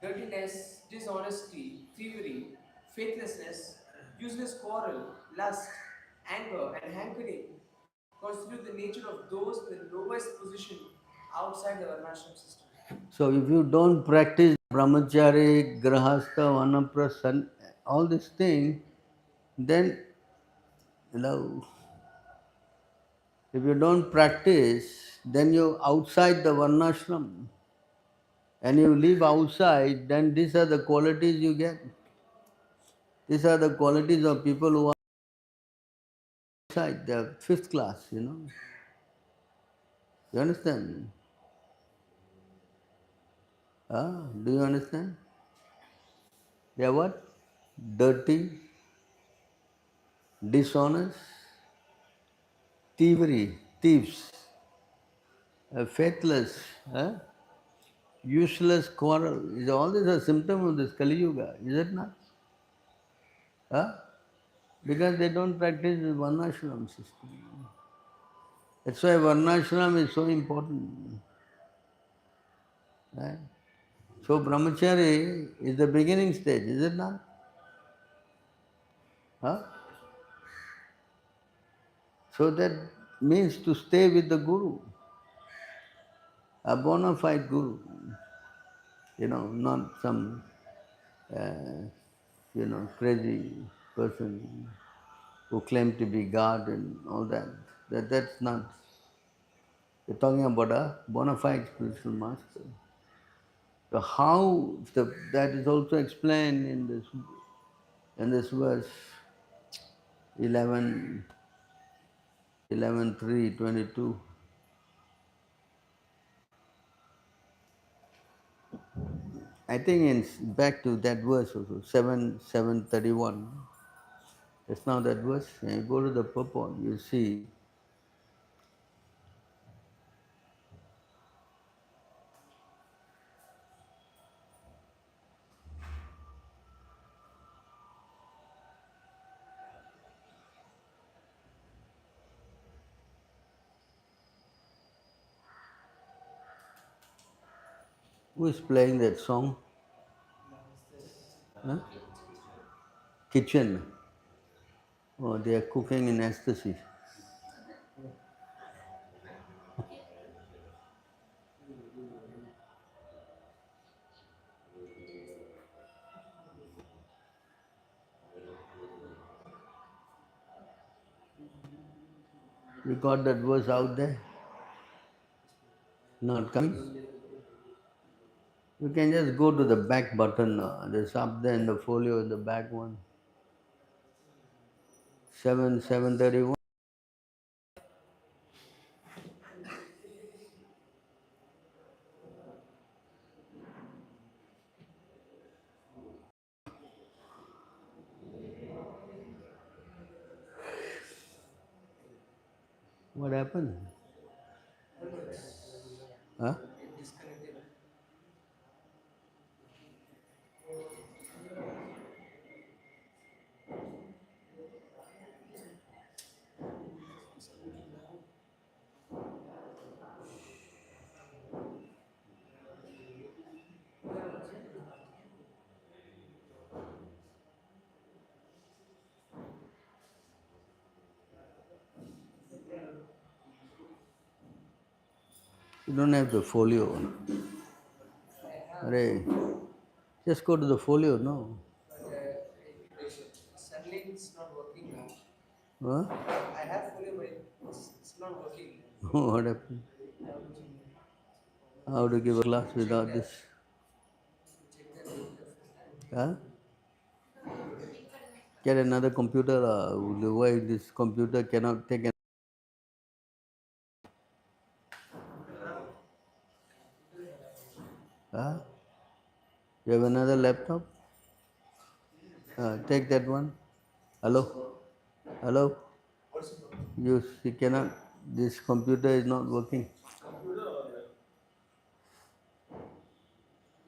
dirtiness, dishonesty, thievery, faithlessness, useless quarrel, lust, anger, and hankering constitute the nature of those in the lowest position outside the varnashram system. So if you don't practice brahmachari, grahastha, vanaprastha, all these things, then you know, if you don't practice, then you're outside the varnashram. And you live outside, then these are the qualities you get. These are the qualities of people who are outside, they're fifth class, you know. You understand? Do you understand? They are what? Dirty, dishonest, thieves, faithless, useless quarrel. All these are symptoms of this Kali Yuga, is it not? Huh? Because they don't practice the Varnashram system. That's why Varnashram is so important. Right? So brahmachari is the beginning stage, is it not? Huh? So that means to stay with the Guru, a bona fide Guru, not some, crazy person who claim to be God and all that. That's not. We're talking about a bona fide spiritual master. So how that is also explained in this verse 11, 11:3:22. I think back to that verse also, 7:31. Just now that verse, when you go to the purport, you see who is playing that song? Huh? Kitchen. Oh, they are cooking in ecstasy. You got that verse out there? Not coming? You can just go to the back button. There's up there in the folio, in the back one. 7:31. What happened? I don't know, Huh? it disconnected. You don't have the folio. I have, Array, just go to the folio, no? but suddenly it's not working now. Huh? I have folio, but it's not working. What happened? I have to change it. How to give a class Check without that. this? Check that later. Huh? Get another computer. Why this computer cannot take an. Huh? You have another laptop? Take that one. Hello? Hello? You cannot. This computer is not working. No,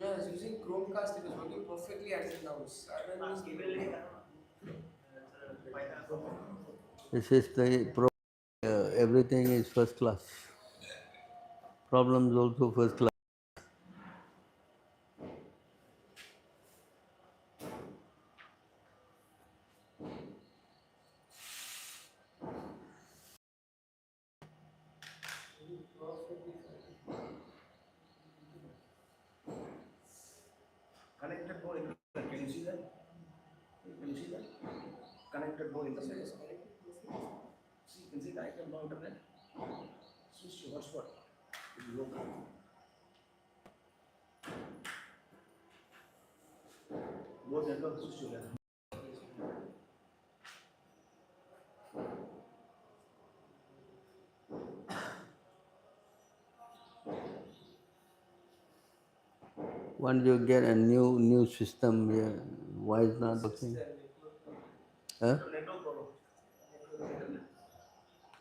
I was using Chromecast. It was working perfectly until now. Suddenly, This is the everything is first class. Problems also first class. Connected no internet. Can you see that? Can you see that? Connected no internet. See, you can see connected no internet. Switch to hotspot. It will open. Both networks switch together. Once you get a new system here, why is not working? Huh?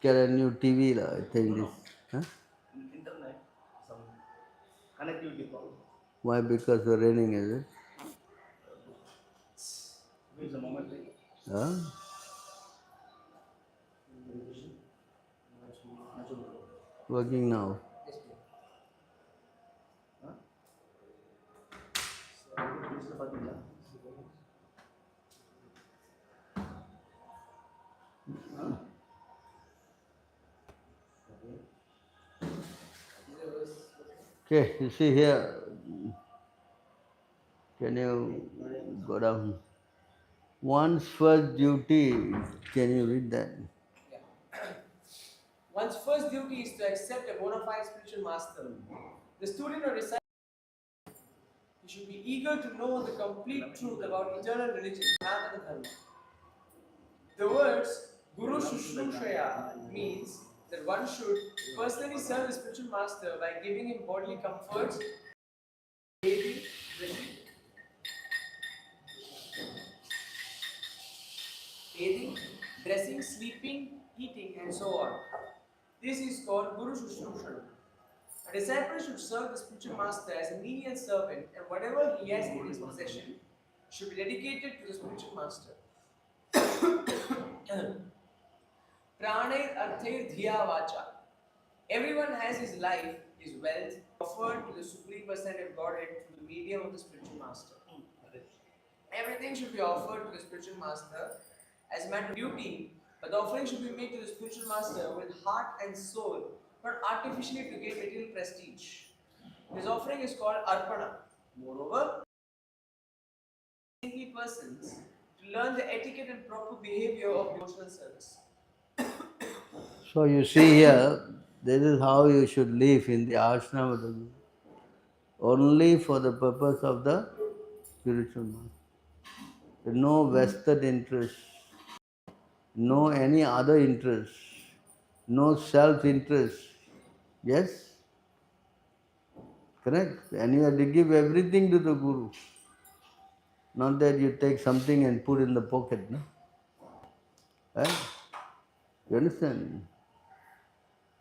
Get a new TV, I think this. Huh? Internet, some connectivity problem. Why? Because the raining, is it? Wait a moment. Huh? Working now. Okay, you see here, can you go down? One's first duty, can you read that? Yeah. One's first duty is to accept a bona fide spiritual master. The student or disciple, he should be eager to know the complete truth about eternal religion, Sanatana Dharma. The words Guru Shushrushaya means that one should personally serve the spiritual master by giving him bodily comforts, bathing, dressing, sleeping, eating, and so on. This is called Guru Shushrushana. A disciple should serve the spiritual master as a menial servant, and whatever he has in his possession should be dedicated to the spiritual master. Pranay Arthair Dhiya Vacha. Everyone has his life, his wealth, offered to the Supreme Personality of Godhead through the medium of the spiritual master. Everything should be offered to the spiritual master as a matter of duty, but the offering should be made to the spiritual master with heart and soul, not artificially to gain material prestige. This offering is called arpana. Moreover, saintly persons to learn the etiquette and proper behavior of devotional service. So you see here, this is how you should live in the ashrama of the Guru. Only for the purpose of the spiritual master. No vested interest, no any other interest, no self-interest. Yes? Correct? And you have to give everything to the Guru. Not that you take something and put in the pocket, no? Right? You understand?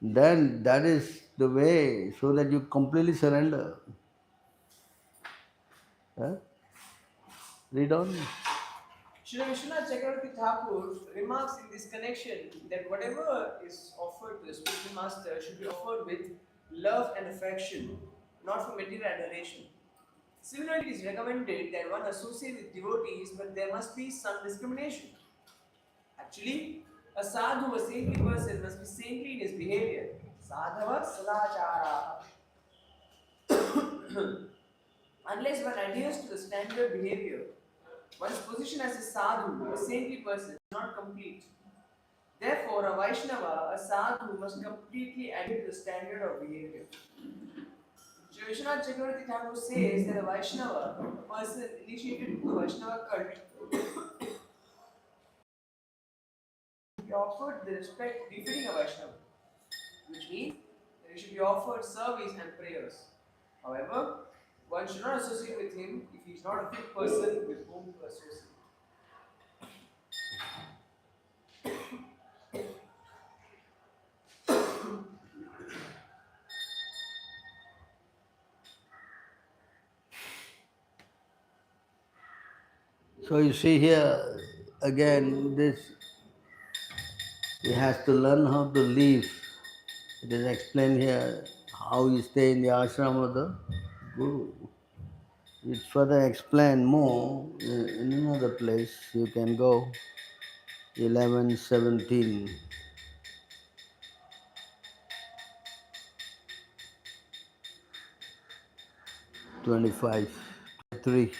Then that is the way so that you completely surrender. Huh? Read on. Srila Vishwanath Chakravarti Thakur remarks in this connection that whatever is offered to the spiritual master should be offered with love and affection, not for material adoration. Similarly, it is recommended that one associate with devotees, but there must be some discrimination. Actually, a sadhu, a saintly person, must be saintly in his behavior. Sadhava sadachara. Unless one adheres to the standard behavior, one's position as a sadhu, a saintly person, is not complete. Therefore, a Vaishnava, a sadhu, must completely adhere to the standard of behavior. Sri Vishwanath Chakravarti Thakur says that a Vaishnava, a person initiated into the Vaishnava cult, should be offered the respect befitting a Vaishnava, which means that he should be offered service and prayers. However, one should not associate with him if he is not a fit person with whom to associate. So you see here again this he has to learn how to live. It is explained here how you stay in the ashram of the Guru. It's further explained more in another place. You can go 11:17. 25, 3.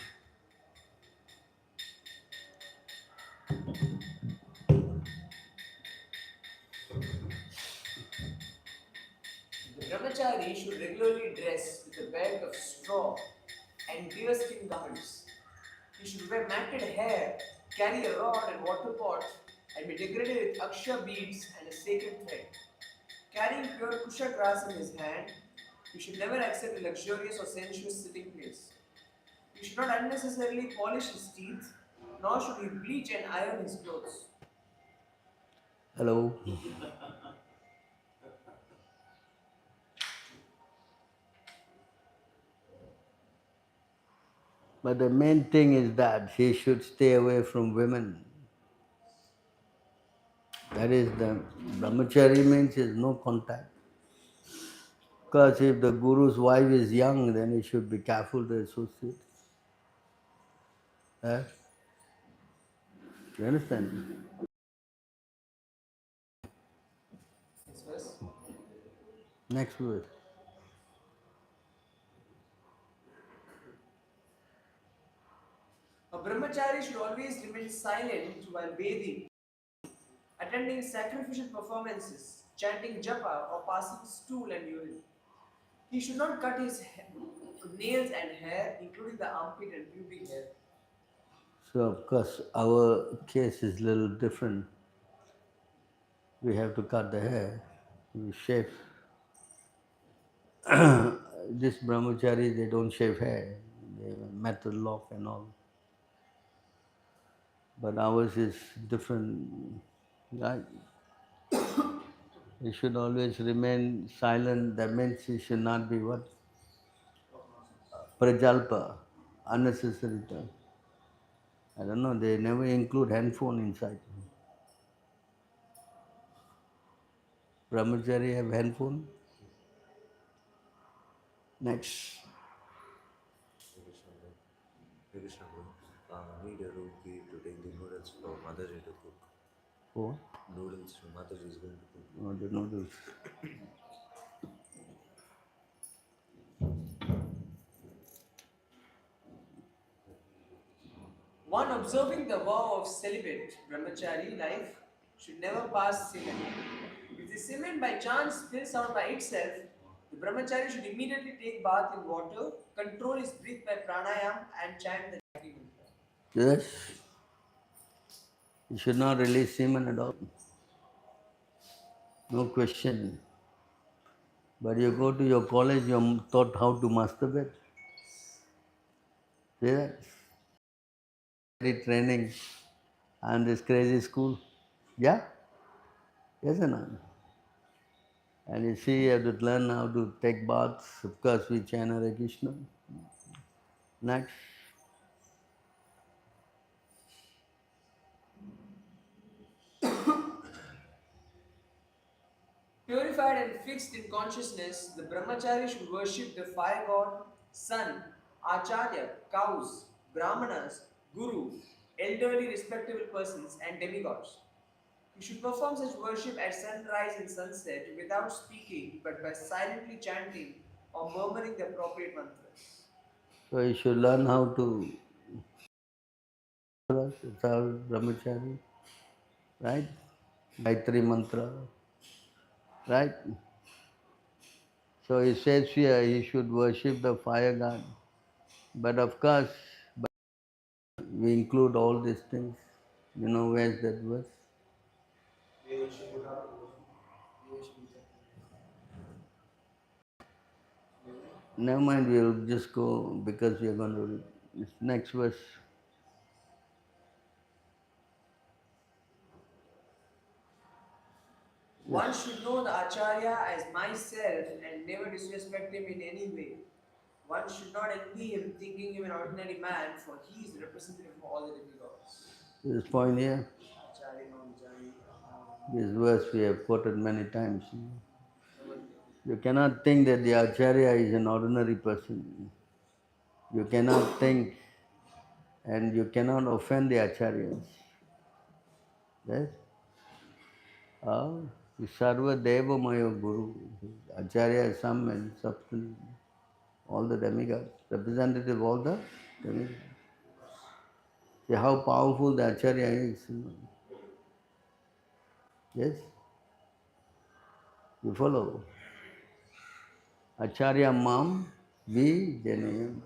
The brahmachari should regularly dress with a belt of straw and deerskin garments. He should wear matted hair, carry a rod and water pot, and be decorated with aksha beads and a sacred thread. Carrying pure kusha grass in his hand, he should never accept a luxurious or sensuous sitting place. He should not unnecessarily polish his teeth, nor should he bleach and iron his clothes. Hello. But the main thing is that he should stay away from women. That is the brahmachari means is no contact. Because if the guru's wife is young, then he should be careful to associate. Eh? You understand? Next verse. Next verse. A brahmachari should always remain silent while bathing, attending sacrificial performances, chanting japa, or passing stool and urine. He should not cut his nails and hair, including the armpit and pubic hair. So of course our case is a little different. We have to cut the hair, we shave. This brahmachari, they don't shave hair, they have metal lock and all. But ours is different. Right? He should always remain silent. That means he should not be what? Prajalpa, unnecessary term. I don't know, they never include handphone inside. Brahmachari have handphone? Next. Krishna bro, need a rupee to take the noodles for Motherji to cook. Oh, Noodles Motherji is going to cook. oh the noodles. One observing the vow of celibate brahmachari life should never pass semen. If the semen by chance spills out by itself, the brahmachari should immediately take bath in water, control his breath by pranayam, and chant the Jaggi mantra. Yes, you should not release semen at all. No question. But you go to your college, you're taught how to masturbate. See that? Training and this crazy school. Yeah? Yes or no? And you see, you have to learn how to take baths. Of course, we chant Hare Krishna. Next. Purified and fixed in consciousness, the brahmachari should worship the fire god, sun, acharya, cows, brahmanas, guru, elderly respectable persons, and demigods. He should perform such worship at sunrise and sunset without speaking but by silently chanting or murmuring the appropriate mantras. So you should learn how to. It's our brahmachari, right? Gayatri mantra, right? So he says here he should worship the fire god. But of course, we include all these things. You know where's that verse? Never mind, we'll just go because we are going to read. This next verse. One should know the acharya as myself and never disrespect him in any way. One should not envy him, thinking him an ordinary man, for he is the representative of all the demigods. This point here, Acharya, Acharya, this verse we have quoted many times. You cannot think that the acharya is an ordinary person. You cannot think and you cannot offend the acharyas. Yes? Sarva Deva Maya Guru. Acharya is some and substance. all the demigods, representative of all the demigods. See how powerful the Acharya is. Yes? You follow? Acharya Mam V Janayam.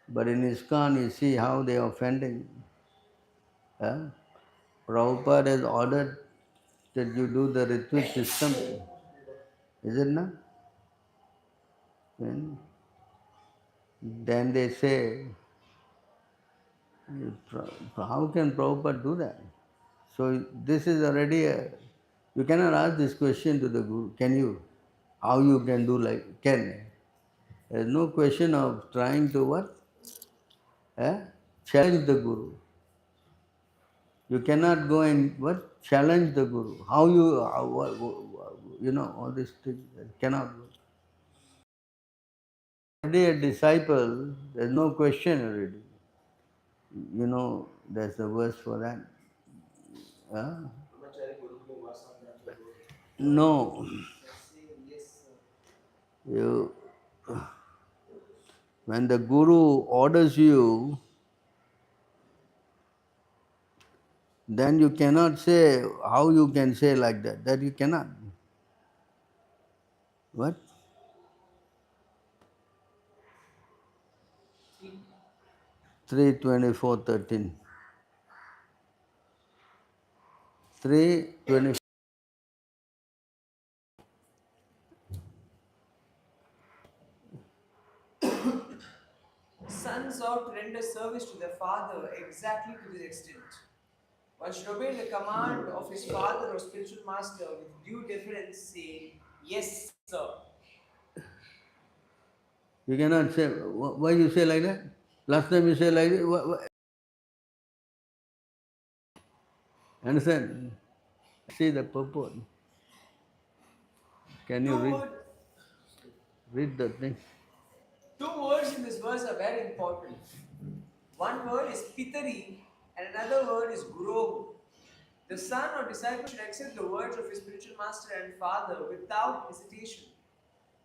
But in ISKCON you see how they are offending. Huh? Prabhupada has ordered that you do the Ritvik system. Is it not? Then they say, how can Prabhupada do that? So this is already you cannot ask this question to the Guru, can you? How you can do like, can? There is no question of trying to what? Challenge the Guru. You cannot go and what? Challenge the Guru. How you, all these things cannot work. Already a disciple, there's no question already. There's a verse for that. No. You, when the Guru orders you, then you cannot say, how you can say like that? That you cannot. What? 3:24:13. 3:24. Sons ought to render service to their father exactly to this extent. One should obey the command of his father or spiritual master with due deference, saying, "Yes, sir." You cannot say, why you say like that? Last time you say like that. Understand? See the purport. Can you read the thing? Two words in this verse are very important. One word is pitari and another word is guru. The son or disciple should accept the words of his spiritual master and father without hesitation.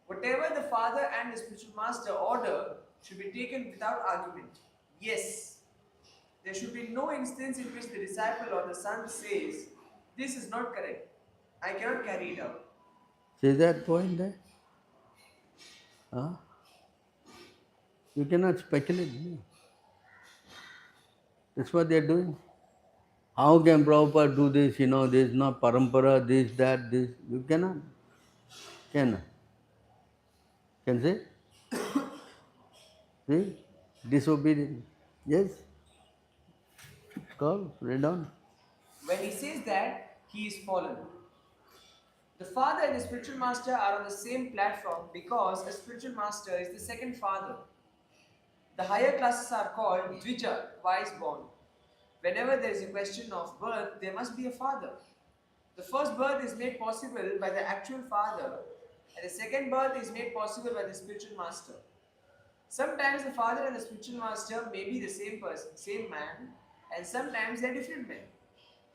Whatever the father and the spiritual master order should be taken without argument. Yes, there should be no instance in which the disciple or the son says, "This is not correct. I cannot carry it out." See that point there? Huh? You cannot speculate. That's what they are doing. How can Prabhupada do this? This is not parampara, this, that, this. You cannot. Can? Can say? See? Disobedience. Yes? Call, read on. When he says that, he is fallen. The father and the spiritual master are on the same platform because a spiritual master is the second father. The higher classes are called Dvija, twice born. Whenever there is a question of birth, there must be a father. The first birth is made possible by the actual father, and the second birth is made possible by the spiritual master. Sometimes the father and the spiritual master may be the same person, same man, and sometimes they are different men.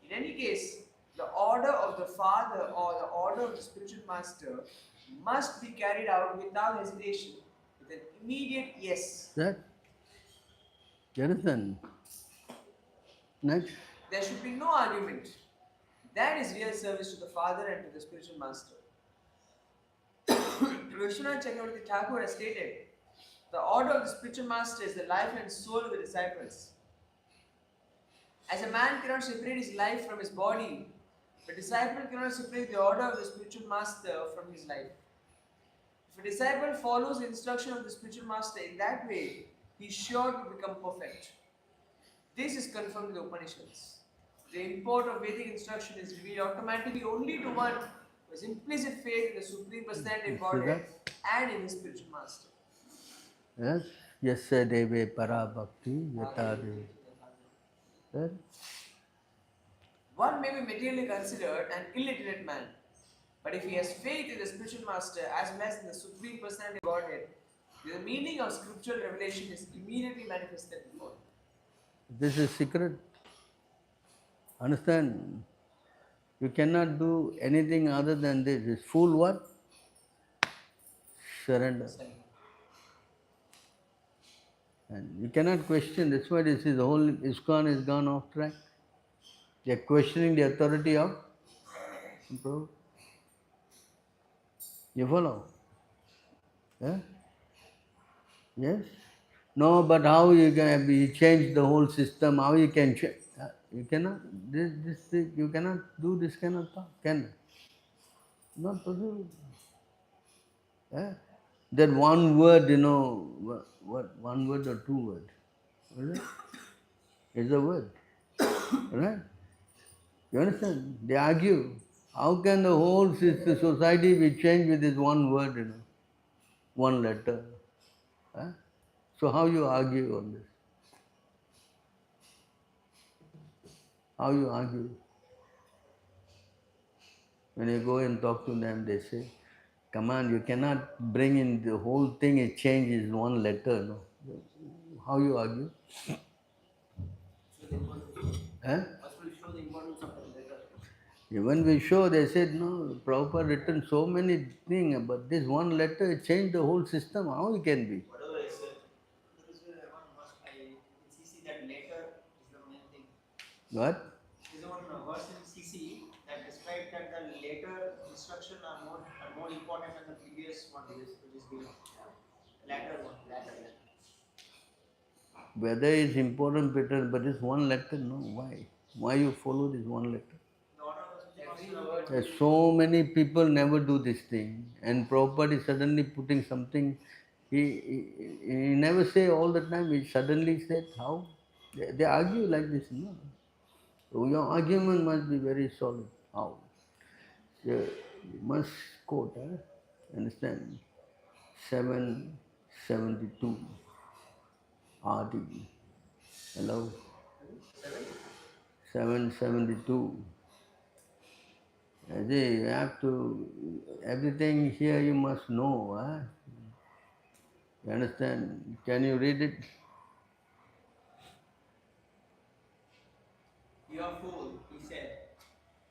In any case, the order of the father or the order of the spiritual master must be carried out without hesitation, with an immediate yes. That? You understand? Next. There should be no argument. That is real service to the father and to the spiritual master. Vishwanath Chakravarti Thakur has stated, the order of the spiritual master is the life and soul of the disciples. As a man cannot separate his life from his body, the disciple cannot separate the order of the spiritual master from his life. If a disciple follows the instruction of the spiritual master in that way, he is sure to become perfect. This is confirmed in the Upanishads. The import of Vedic instruction is revealed automatically only to one who has implicit faith in the Supreme Personality of Godhead and in his spiritual master. Yes? Yasya deve para bhakti yata deve. Yes? One may be materially considered an illiterate man, but if he has faith in the spiritual master as well as in the Supreme Personality of Godhead, the meaning of scriptural revelation is immediately manifested before him. This is secret. Understand? You cannot do anything other than this. It's full what? Surrender. And you cannot question. That's why this is the whole ISKCON has gone off track. They are questioning the authority of Prabhu. You follow? Yeah? Yes? No, but how you can be change the whole system? How you can change? You cannot. You cannot do this kind of thought. Can? Not possible. Yeah? That one word, what one word or two words? What is it? It's a word. Right? You understand? They argue. How can the whole society be changed with this one word, one letter? Huh? So how you argue on this? How you argue? When you go and talk to them, they say, come on, you cannot bring in the whole thing, it changes one letter, no? How you argue? Huh? Hospital show the importance of the letter. Even we show, they said, no, Prabhupada written so many things, but this one letter changed the whole system. How it can be? Whatever I said. That is where one must. In CC that letter is the main thing. What? There is one verse in CC that describes that the later instruction are more important than the previous one which is given. Latter one, latter. Whether it's important, better, but this one letter, no, why? Why you follow this one letter? Every word. There's so many people never do this thing, and Prabhupada is suddenly putting something. He never say all the time. He suddenly said how they argue like this. No, so your argument must be very solid. How? So you must quote. Understand? 772 RD. Hello. 772. See, you have to, everything here you must know. You understand? Can you read it? You are fool, he said.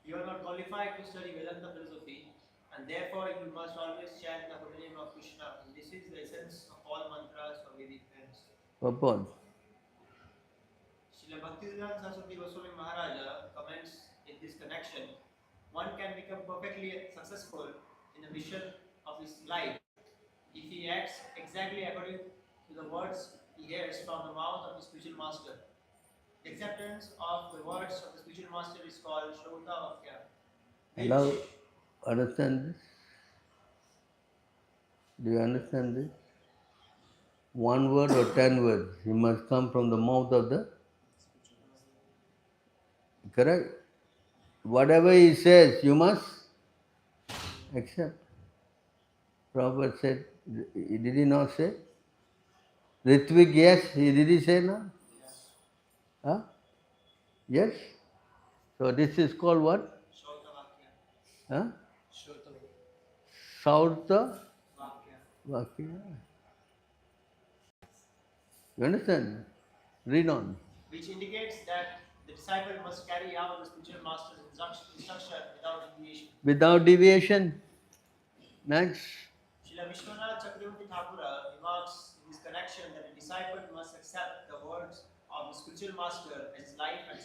You are not qualified to study Vedanta philosophy, and therefore you must always chant the holy name of Krishna. And this is the essence of all mantras or Vedic hymns. Purport. Srila Bhaktivedanta Saraswati Goswami Maharaja comments in this connection, one can become perfectly successful in the mission of his life if he acts exactly according to the words he hears from the mouth of the spiritual master. The acceptance of the words of the spiritual master is called Shrota Vakya. Hello? Understand this? Do you understand this? One word or 10 words, he must come from the mouth of the. Correct? Whatever he says, you must accept. Prabhupada said, did he not say? Ritvik, yes. Did he say no? Yes. Huh? Yes? So this is called what? Shrota Vakya. Huh? Shrota Saurta Vakya. Vakya. You understand? Read on. Which indicates that the disciple must carry out the spiritual master's instruction without deviation. Without deviation. Next. Srila Vishwanath Chakravarti Thakura remarks in this connection that a disciple must accept the words of the spiritual master as his life and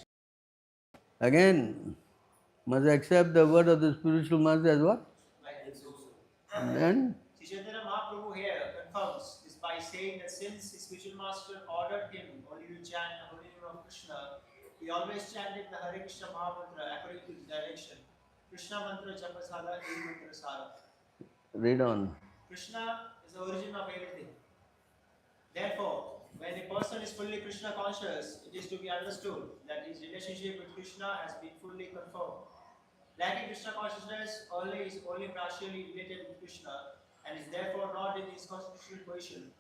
Again, must accept the word of the spiritual master as what? life and soul. And then, Sri Chaitanya Mahaprabhu here confirms this by saying that since his spiritual master ordered him only to chant the holy name of Krishna, he always chanted the Hare Krishna Mahamantra according to his direction. Krishna Mantra Japasada Edi Mantra Sara. read on. Krishna is the origin of everything. Therefore, when a person is fully Krishna conscious, it is to be understood that his relationship with Krishna has been fully confirmed. Lacking Krishna consciousness is only partially related with Krishna and is therefore not in his constitutional position.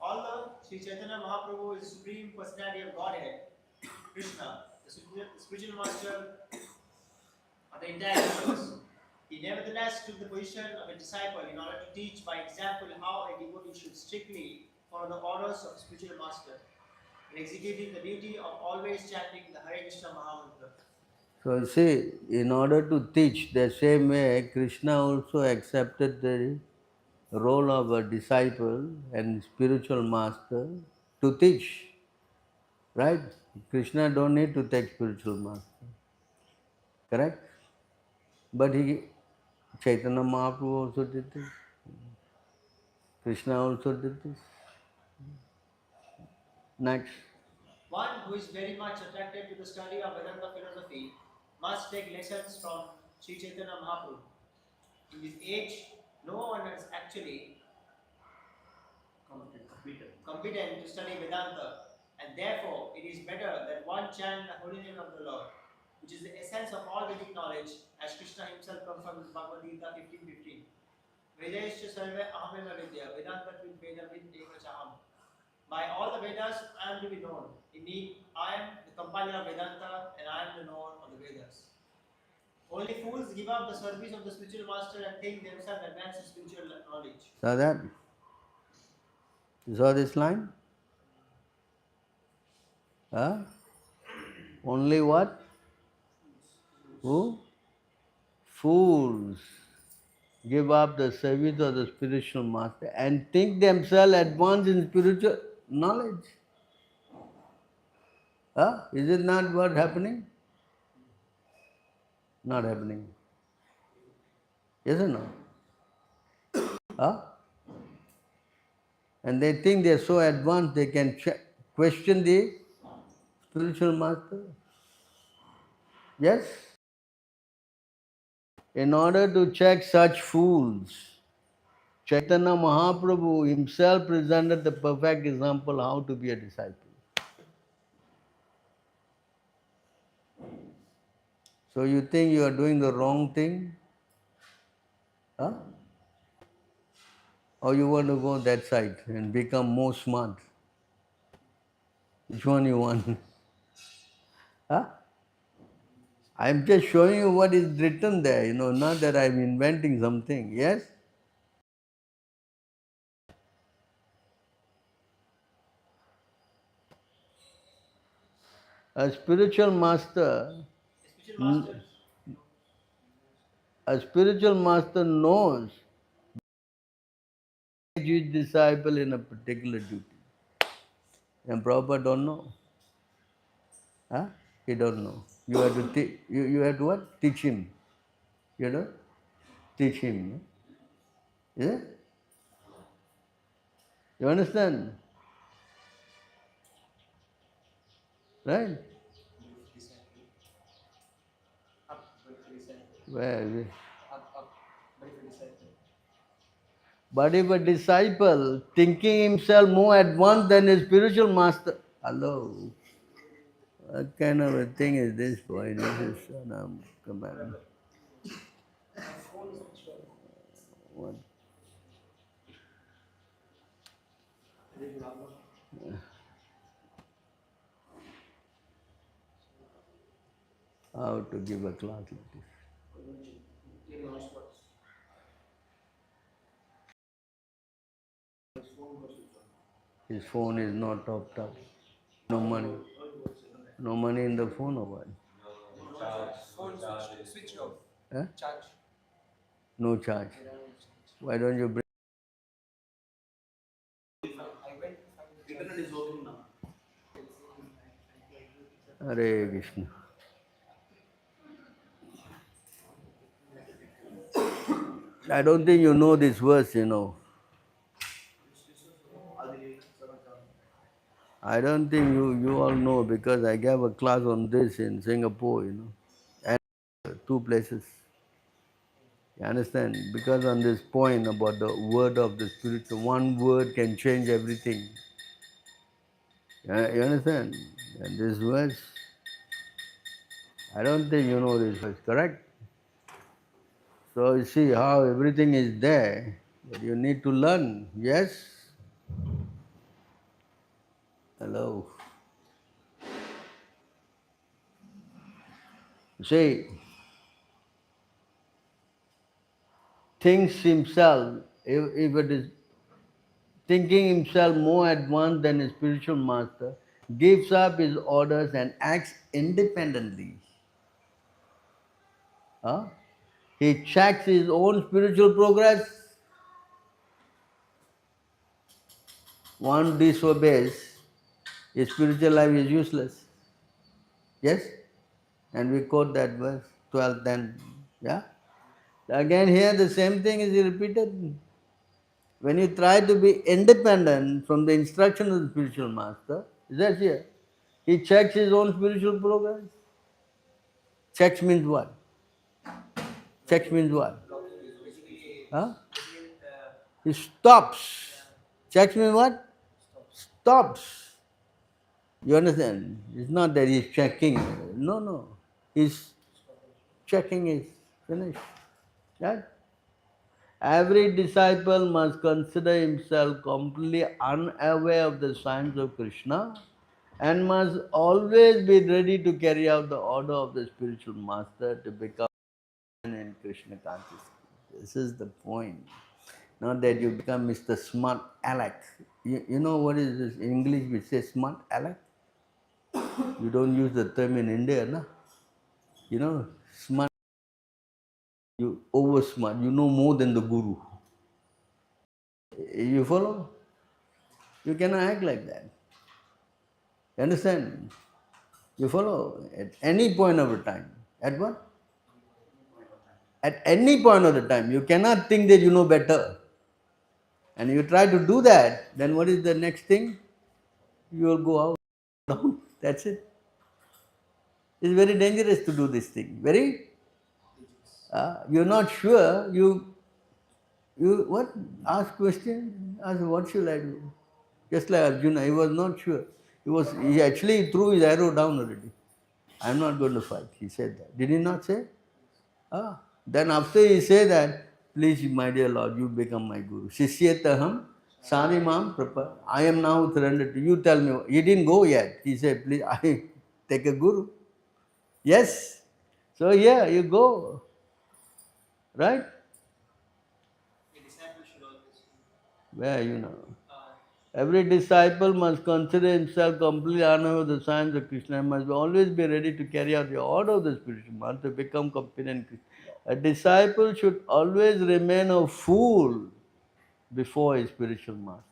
Although Sri Chaitanya Mahaprabhu is the Supreme Personality of Godhead, Krishna, the spiritual master of the entire universe, he nevertheless took the position of a disciple in order to teach by example how a devotee should strictly follow the orders of the spiritual master in executing the duty of always chanting the Hare Krishna Mahamantra. So you see, in order to teach the same way, Krishna also accepted the role of a disciple and spiritual master to teach. Right? Krishna don't need to take spiritual master. Correct? But Chaitanya Mahaprabhu also did this. Krishna also did this. Next. One who is very much attracted to the study of Vedanta philosophy must take lessons from Sri Chaitanya Mahaprabhu. In this age, no one is actually competent to study Vedanta, and therefore it is better that one chant the holy name of the Lord, which is the essence of all Vedic knowledge, as Krishna himself confirms in Bhagavad Gita 15:15. Vedescha sarve ahameva vidya, Vedanta vid veda vid eva chaham. By all the Vedas, I am to be known. Indeed, I am the compiler of Vedanta and I am the knower of the Vedas. Only fools give up the service of the spiritual master and think themselves advanced in spiritual knowledge. Saw that? You saw this line? Huh? Only what? Who? Fools give up the service of the spiritual master and think themselves advanced in spiritual knowledge. Huh? Is it not what happening? Not happening. Yes or no? Huh? And they think they are so advanced they can question the spiritual master. Yes? In order to check such fools, Chaitanya Mahaprabhu himself presented the perfect example how to be a disciple. So you think you are doing the wrong thing? Huh? Or you want to go that side and become more smart? Which one you want? Huh? I'm just showing you what is written there, not that I'm inventing something. Yes? A spiritual master, a spiritual master knows his disciple in a particular duty. And Prabhupada don't know. Huh? He don't know. You have to you have to what? Teach him. You know? Teach him. Yeah? You understand? Right? Where is it? But if a disciple thinking himself more advanced than his spiritual master, hello, what kind of a thing is this boy? This is come on. What? How to give a class like this? His phone is not topped up. No money. No money in the phone or what? Phone switched off. Huh? Charge. No charge. Why don't you bring? I went to find the internet is working now. Hare Krishna. I don't think you know this verse. I don't think you all know because I gave a class on this in Singapore, and two places. You understand? Because on this point about the word of the Spirit, one word can change everything. You understand? And this verse, I don't think you know this verse, correct? So you see how everything is there, but you need to learn. Yes? Hello. See, thinks himself, if it is thinking himself more advanced than his spiritual master, gives up his orders and acts independently. Huh? He checks his own spiritual progress. One disobeys, His spiritual life is useless. Yes? And we quote that verse 12 then. Yeah? Again here the same thing is repeated. When you try to be independent from the instruction of the spiritual master, that's here. He checks his own spiritual progress. Checks means what? Checks means what? Huh? He stops. Checks means what? Stops. You understand? It's not that he's checking. No, no. He's checking is finished. Right? Every disciple must consider himself completely unaware of the signs of Krishna and must always be ready to carry out the order of the spiritual master to become in Krishna consciousness. This is the point. Not that you become Mr. Smart Aleck. You know what is this? In English we say smart Aleck. You don't use the term in India, no? You know, smart, you over smart, you know more than the guru. You follow? You cannot act like that. You understand? You follow? At any point of the time. At what? At any point of the time. You cannot think that you know better. And you try to do that, then what is the next thing? You will go out, down. That's it. It's very dangerous to do this thing. Very? You're not sure. You what? Ask question. Ask what should I do? Just like Arjuna, he was not sure. He actually threw his arrow down already. I'm not going to fight. He said that. Did he not say? Then after he said that, please, my dear Lord, you become my guru. Shishyetaham sarimam prapa. I am now surrendered to you. Tell me. He didn't go yet. He said, please, I take a guru. Yes. So here you go. Right? A disciple should always. Where you know. Every disciple must consider himself completely unaware of the signs of Krishna and must always be ready to carry out the order of the spiritual master to become competent Krishna. A disciple should always remain a fool before a spiritual master.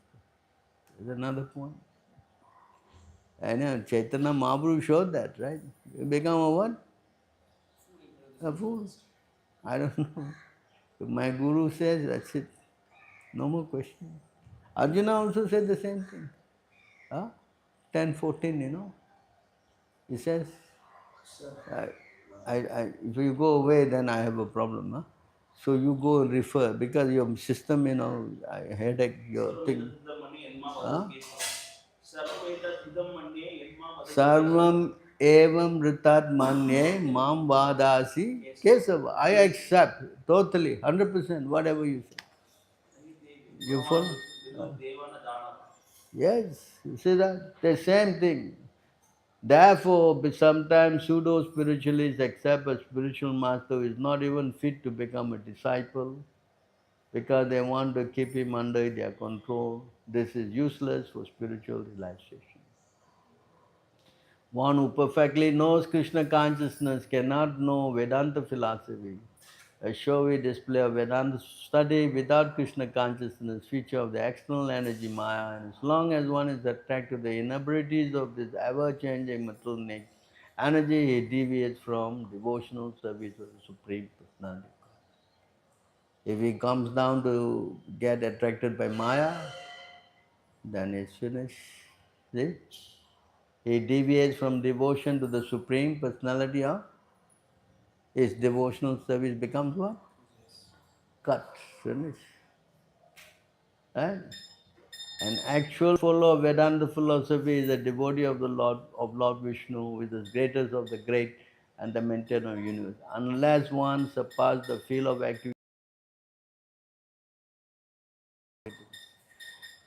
Is another point. I know Chaitanya Mahaprabhu showed that, right? You become a what? A fool. I don't know. If my guru says, that's it. No more question. Arjuna also said the same thing. 10:14, you know. He says, if you go away, then I have a problem. So you go and refer because your system, you know, headache, your thing. Sarvam evam ritat manye mam vadasi kesava. I accept totally, 100%, whatever you say. You follow? Yes, you see that? The same thing. Therefore, sometimes pseudo-spiritualists accept a spiritual master who is not even fit to become a disciple because they want to keep him under their control. This is useless for spiritual realization. One who perfectly knows Krishna consciousness cannot know Vedanta philosophy. A showy display of Vedanta study without Krishna consciousness, feature of the external energy Maya, and as long as one is attracted to the inabilities of this ever-changing material nature, energy, he deviates from devotional service of the Supreme Personality. If he comes down to get attracted by Maya, then it's finished. See? He deviates from devotion to the Supreme Personality of his devotional service becomes what? Cut, finished. Right? An actual follower of Vedanta philosophy is a devotee of the Lord Vishnu, who is the greatest of the great and the maintainer of the universe. Unless one surpasses the field of activity,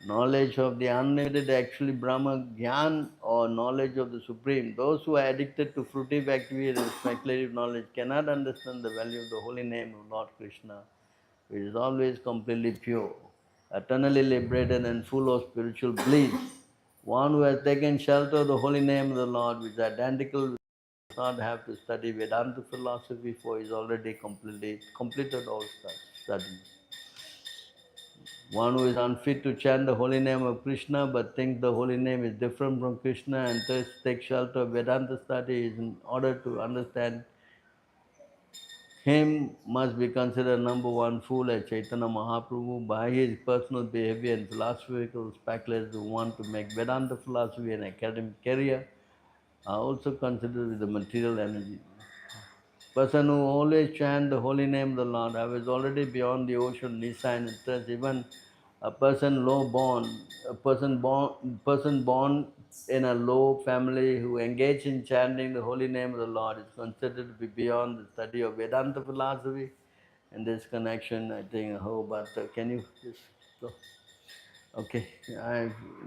knowledge of the unlimited actually Brahma Gyan or knowledge of the Supreme, those who are addicted to fruitive activity and speculative knowledge cannot understand the value of the holy name of Lord Krishna, which is always completely pure, eternally liberated and full of spiritual bliss. One who has taken shelter of the holy name of the Lord, which is identical, does not have to study Vedanta philosophy, for he is already completed all studies. One who is unfit to chant the holy name of Krishna but thinks the holy name is different from Krishna and thus takes shelter of Vedanta studies in order to understand him must be considered number one fool as Chaitanya Mahaprabhu by his personal behavior and philosophical speculators who want to make Vedanta philosophy an academic career are also considered with the material energy. Person who always chant the holy name of the Lord, I was already beyond the ocean, Nisa and interest. Even a person low born, a person born in a low family who engage in chanting the holy name of the Lord is considered to be beyond the study of Vedanta philosophy. And this connection, I think, but can you just go? Okay,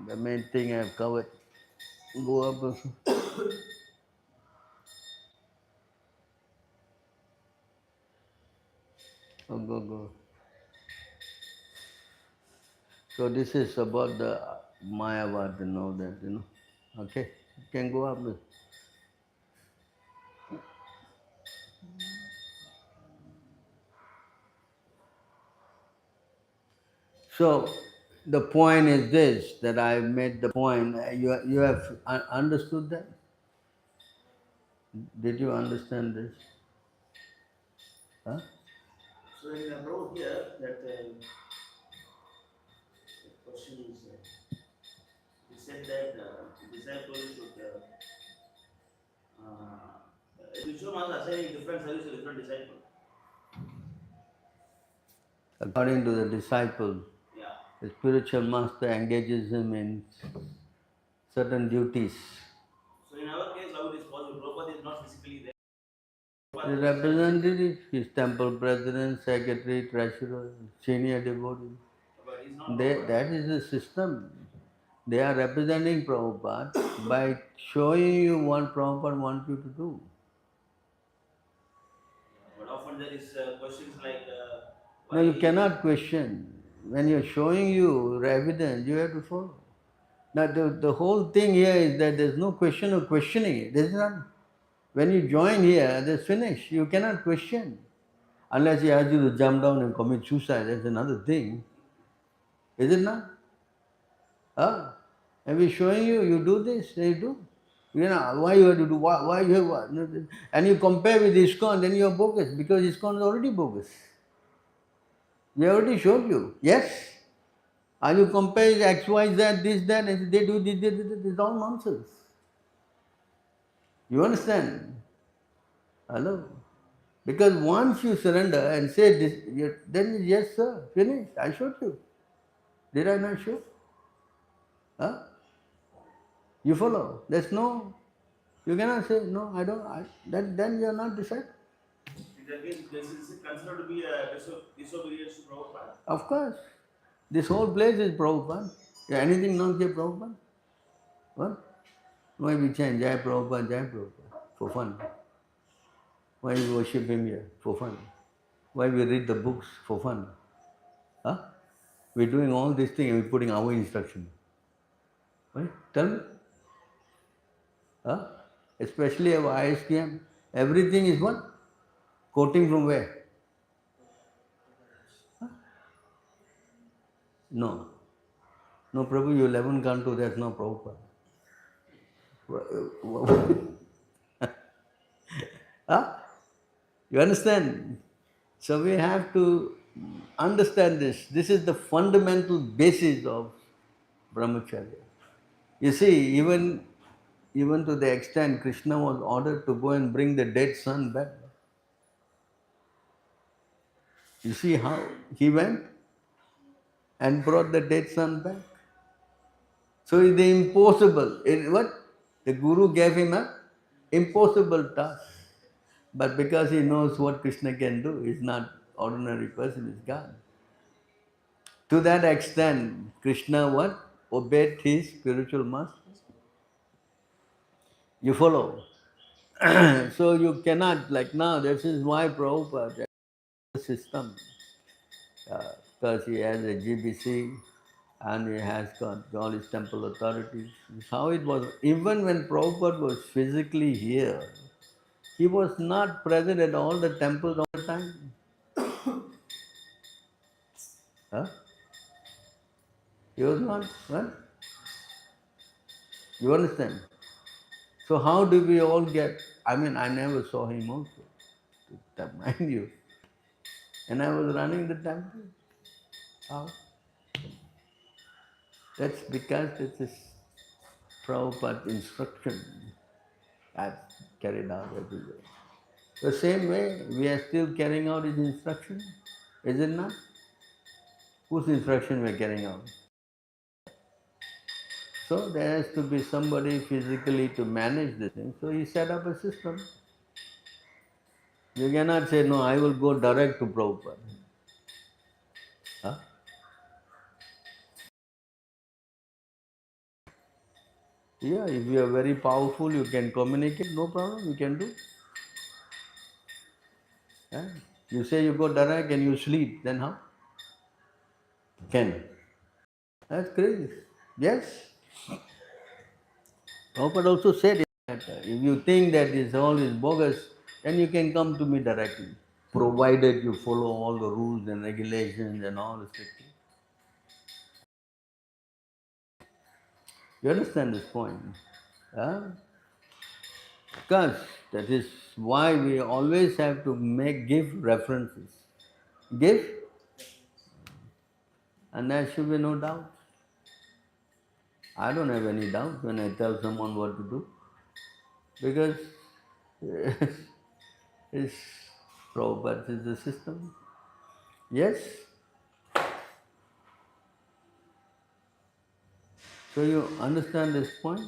the main thing I've covered. Go up also. Oh, go. So this is about the Mayavad and all that. Okay, you can go up. So the point is this, that I made the point. You have understood that? Did you understand this? Huh? So in Prabhu here, that question is, he said that disciples should, Vishnu was assigning different service to different disciples. According to the disciple, Yeah. the spiritual master engages him in certain duties. So in our case, how it is possible? Prabhupada is not physically there. The representative, his temple president, secretary, treasurer, senior devotee. But he's not Prabhupada. That is the system. They are representing Prabhupada by showing you what Prabhupada wants you to do. But often there is questions like, No, you cannot question. When you're showing you evidence, you have to follow. Now, the whole thing here is that there's no question of questioning it. There's not. When you join here, that's finished. You cannot question. Unless he asks you to jump down and commit suicide, that's another thing. Is it not? Huh? And we're showing you, you do this, you do. Why you have to do, why you have what? And you compare with ISKCON, then you're bogus, because ISKCON is already bogus. We already showed you. Yes? And you compare X, Y, Z, this, that, and they do this, it's all nonsense. You understand? Hello? Because once you surrender and say this, then yes, sir, finish. I showed you. Did I not show? Huh? You follow. There's no, you cannot say, no, I don't, then you are not decided. in that case, this is considered to be a disobedience to Prabhupada. Of course. This whole place is Prabhupada. Yeah, anything not here Prabhupada? What? Why we chant Jai Prabhupada, for fun? Why we worship him here? For fun. Why we read the books? For fun. Huh? We're doing all these things and we're putting our instruction. Right? Tell me. Huh? Especially our ISTM. Everything is what? Quoting from where? Huh? No. No, Prabhu, you 11 can't do that. No, Prabhupada. Huh? You understand? So we have to understand this. This is the fundamental basis of brahmacharya. You see, even to the extent Krishna was ordered to go and bring the dead son back. You see how he went and brought the dead son back. So it's the impossible. What? The Guru gave him a impossible task. But because he knows what Krishna can do, he's not ordinary person, he's God. To that extent, Krishna what? Obeyed his spiritual master. You follow? So you cannot, like now, this is why Prabhupada has a system. Because he has a GBC and he has got all his temple authorities. It's how it was. Even when Prabhupada was physically here, he was not present at all the temples all the time. Huh? He was not. What? You understand? So how do we all get? I mean, I never saw him also, mind you. And I was running the temple. How? That's because it is Prabhupada's instruction I've carried out everywhere. The same way we are still carrying out his instruction, is it not? Whose instruction we are carrying out? So there has to be somebody physically to manage this thing. So he set up a system. You cannot say, no, I will go direct to Prabhupada. Huh? Yeah, if you are very powerful, you can communicate, no problem, you can do. Yeah? You say you go direct and you sleep, then how? Can. That's crazy. Yes. Prabhupada also said that if you think that this all is bogus, then you can come to me directly, provided you follow all the rules and regulations and all this thing. You understand this point? Huh? Because that is why we always have to give references. Give, and there should be no doubt. I don't have any doubt when I tell someone what to do, because it's Prabhupada is the system. Yes? So you understand this point?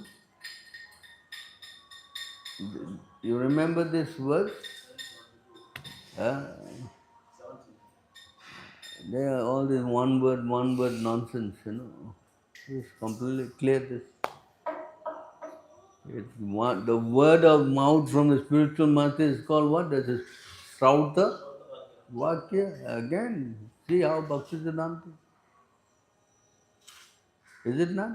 You remember this verse? Uh, they are all this one word nonsense, It's completely clear this. The word of mouth from the spiritual master is called what? That is Srauta Vakya. Again, see how Bhakti Siddhanta. Is it not?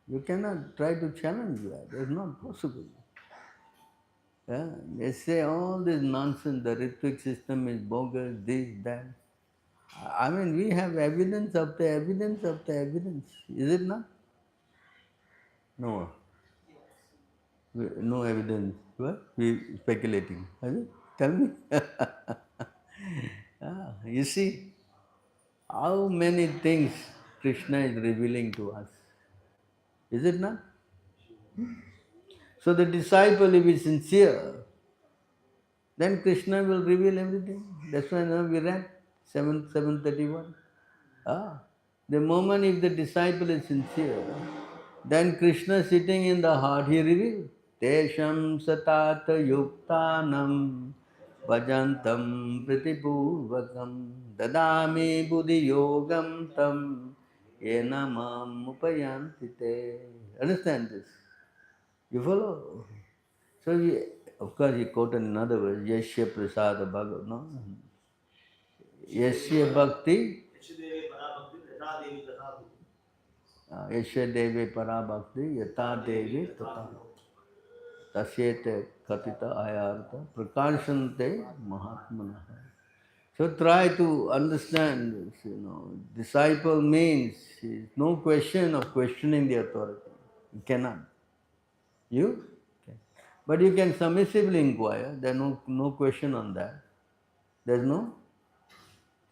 You cannot try to challenge that. It's not possible. Yeah? They say all this nonsense, the rhetoric system is bogus, this, that. I mean, we have evidence after evidence after evidence. Is it not? No. No evidence. What? We speculating. Is it? Tell me. You see, how many things Krishna is revealing to us. Is it not? So the disciple, if is sincere, then Krishna will reveal everything. That's why now we read 731. The moment if the disciple is sincere, then Krishna sitting in the heart, he reveals. Tesham satata yuktanam bhajantam pritipurvakam dadami buddhi yogam tam enamam upayantite. Understand this? You follow? So, of course, he quoted another verse, Yashya prasada bhagav, no? Yashya bhakti, Yashya deve para bhakti, yata devi tata. Tasyete katita ayarta prakashante mahatmana. So try to understand this, Disciple means no question of questioning the authority. You cannot. You? Okay. But you can submissively inquire. There's no question on that. There's no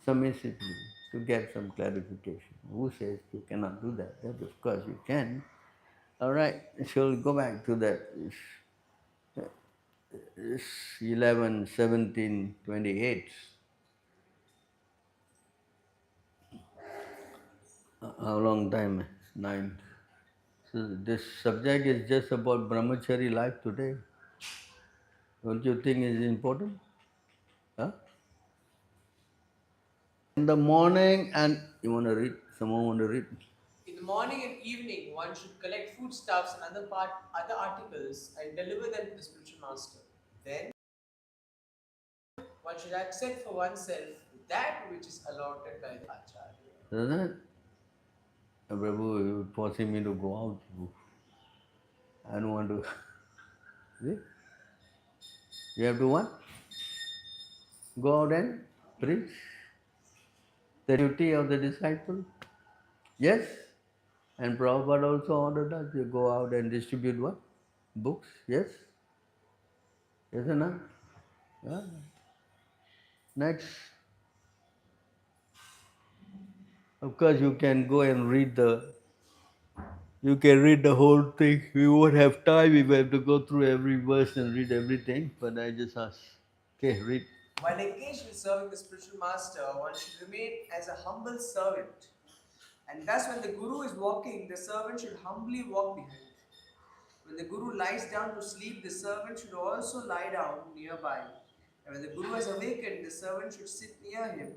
submissively to get some clarification. Who says you cannot do that? That of course you can. All right, so we'll go back to that. It's 11, 17, 28. How long time? 9. So this subject is just about brahmachari life today. Don't you think it's important? Huh? In the morning and you want to read? Someone want to read? In the morning and evening, one should collect foodstuffs and other articles and deliver them to the spiritual master. Then, one should accept for oneself that which is allotted by the Acharya. Isn't it? Prabhu, you forcing me to go out. I don't want to. See? You have to what? Go out and preach. The duty of the disciple. Yes? And Prabhupada also ordered us to go out and distribute what? Books? Yes? Yes or not? Yeah. Next. Of course, you can go and read the whole thing. We won't have time. We will have to go through every verse and read everything. But I just ask. Okay, read. While engaged in serving the spiritual master, one should remain as a humble servant. And thus, when the Guru is walking, the servant should humbly walk behind. When the Guru lies down to sleep, the servant should also lie down nearby. And when the Guru has awakened, the servant should sit near him,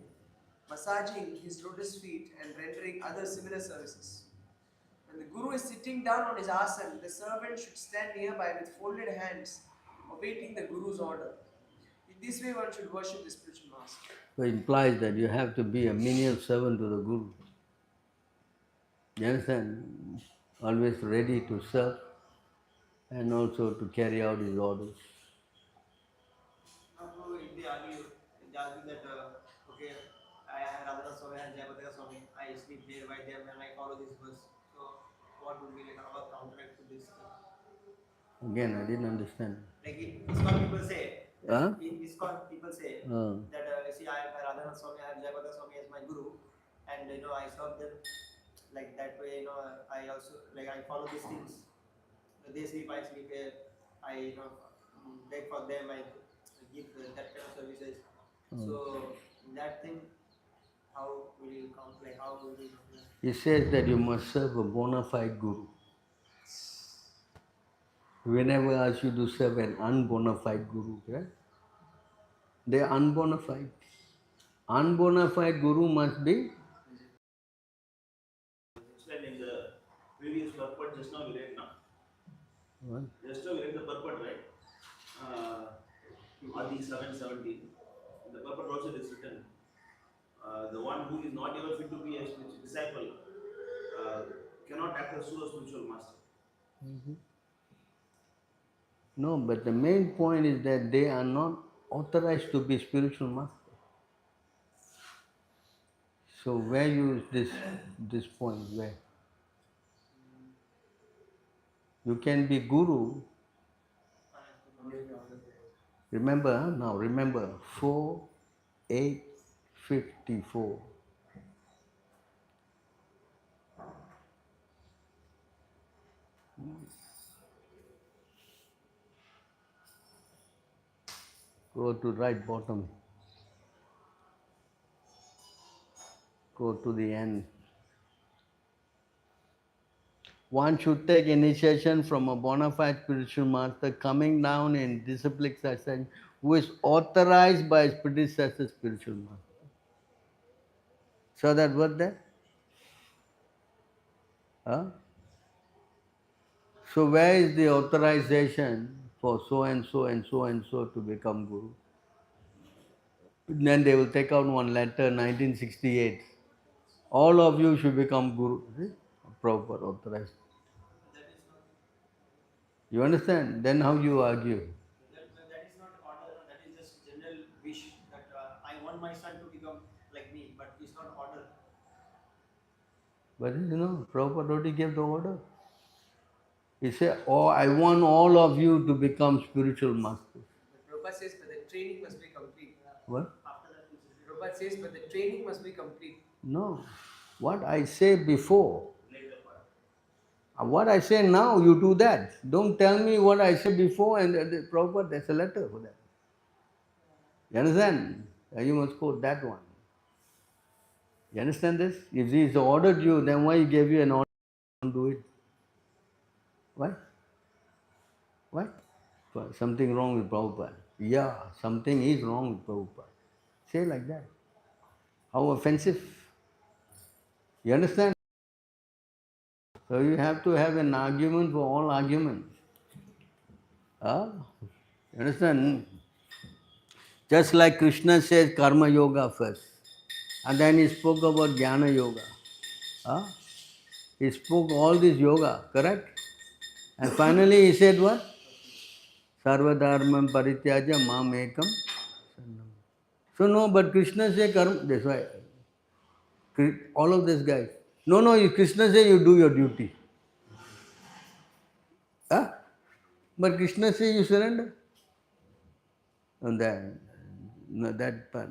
massaging his lotus feet and rendering other similar services. When the Guru is sitting down on his asana, the servant should stand nearby with folded hands, awaiting the Guru's order. In this way, one should worship the spiritual master. So it implies that you have to be a menial servant to the Guru. You understand? Always ready to serve and also to carry out his orders. Prabhu, if they argue that, okay, I have Radhana Swami and Jayapataka Swami, I sleep there by them and I follow this verse. So, what would be like our counteract to this thing? Again, I didn't understand. Like in ISKCON people say, Huh? in ISKCON people say that, see, I have Radhana Swami, I have Jayapataka Swami as my guru, and I serve them like that way. I also like I follow these things. They sleep, I sleep here. I beg for them. I give that kind of services. So that thing, how will you count? Like how will you? He says that you must serve a bona fide Guru. We never ask you to serve an unbona fide Guru, right? They are unbona fide. Unbona fide Guru must be. Explained in the previous purport, just now we read now. What? Just now we read the purport, right? Adi 7:17. In the purport also it is written, the one who is not even fit to be a spiritual disciple cannot act as a spiritual master. Mm-hmm. No, but the main point is that they are not authorized to be spiritual master. So where use this point? Where? You can be Guru. Remember, now remember, 4, 8, 54. Go to right bottom. Go to the end. One should take initiation from a bona fide spiritual master coming down in disciplic succession who is authorized by his predecessor spiritual master. So that word there? Huh? So where is the authorization for so and so and so and so to become Guru? Then they will take out one letter, 1968. All of you should become Guru. See? Proper authorized. You understand? Then how you argue? That is not order. That is just general wish that I want my son to become like me, but it's not order. But Prabhupada already gave the order. He said, oh, I want all of you to become spiritual masters. But Prabhupada says, but the training must be complete. What? After that, Prabhupada says, but the training must be complete. No. What I say before, what I say now, you do that. Don't tell me what I said before and Prabhupada, there's a letter for that. You understand? You must quote that one. You understand this? If he's ordered you, then why he gave you an order to do it? Why? Why? Something wrong with Prabhupada. Yeah, something is wrong with Prabhupada. Say like that. How offensive. You understand? So you have to have an argument for all arguments. You understand? Just like Krishna says karma yoga first. And then he spoke about jnana yoga. He spoke all this yoga, correct? And finally he said what? Sarva dharmam parityaja mam ekam. So no, but Krishna said karma. That's why all of these guys. No, Krishna says you do your duty. Huh? But Krishna says you surrender. And then, no, that part.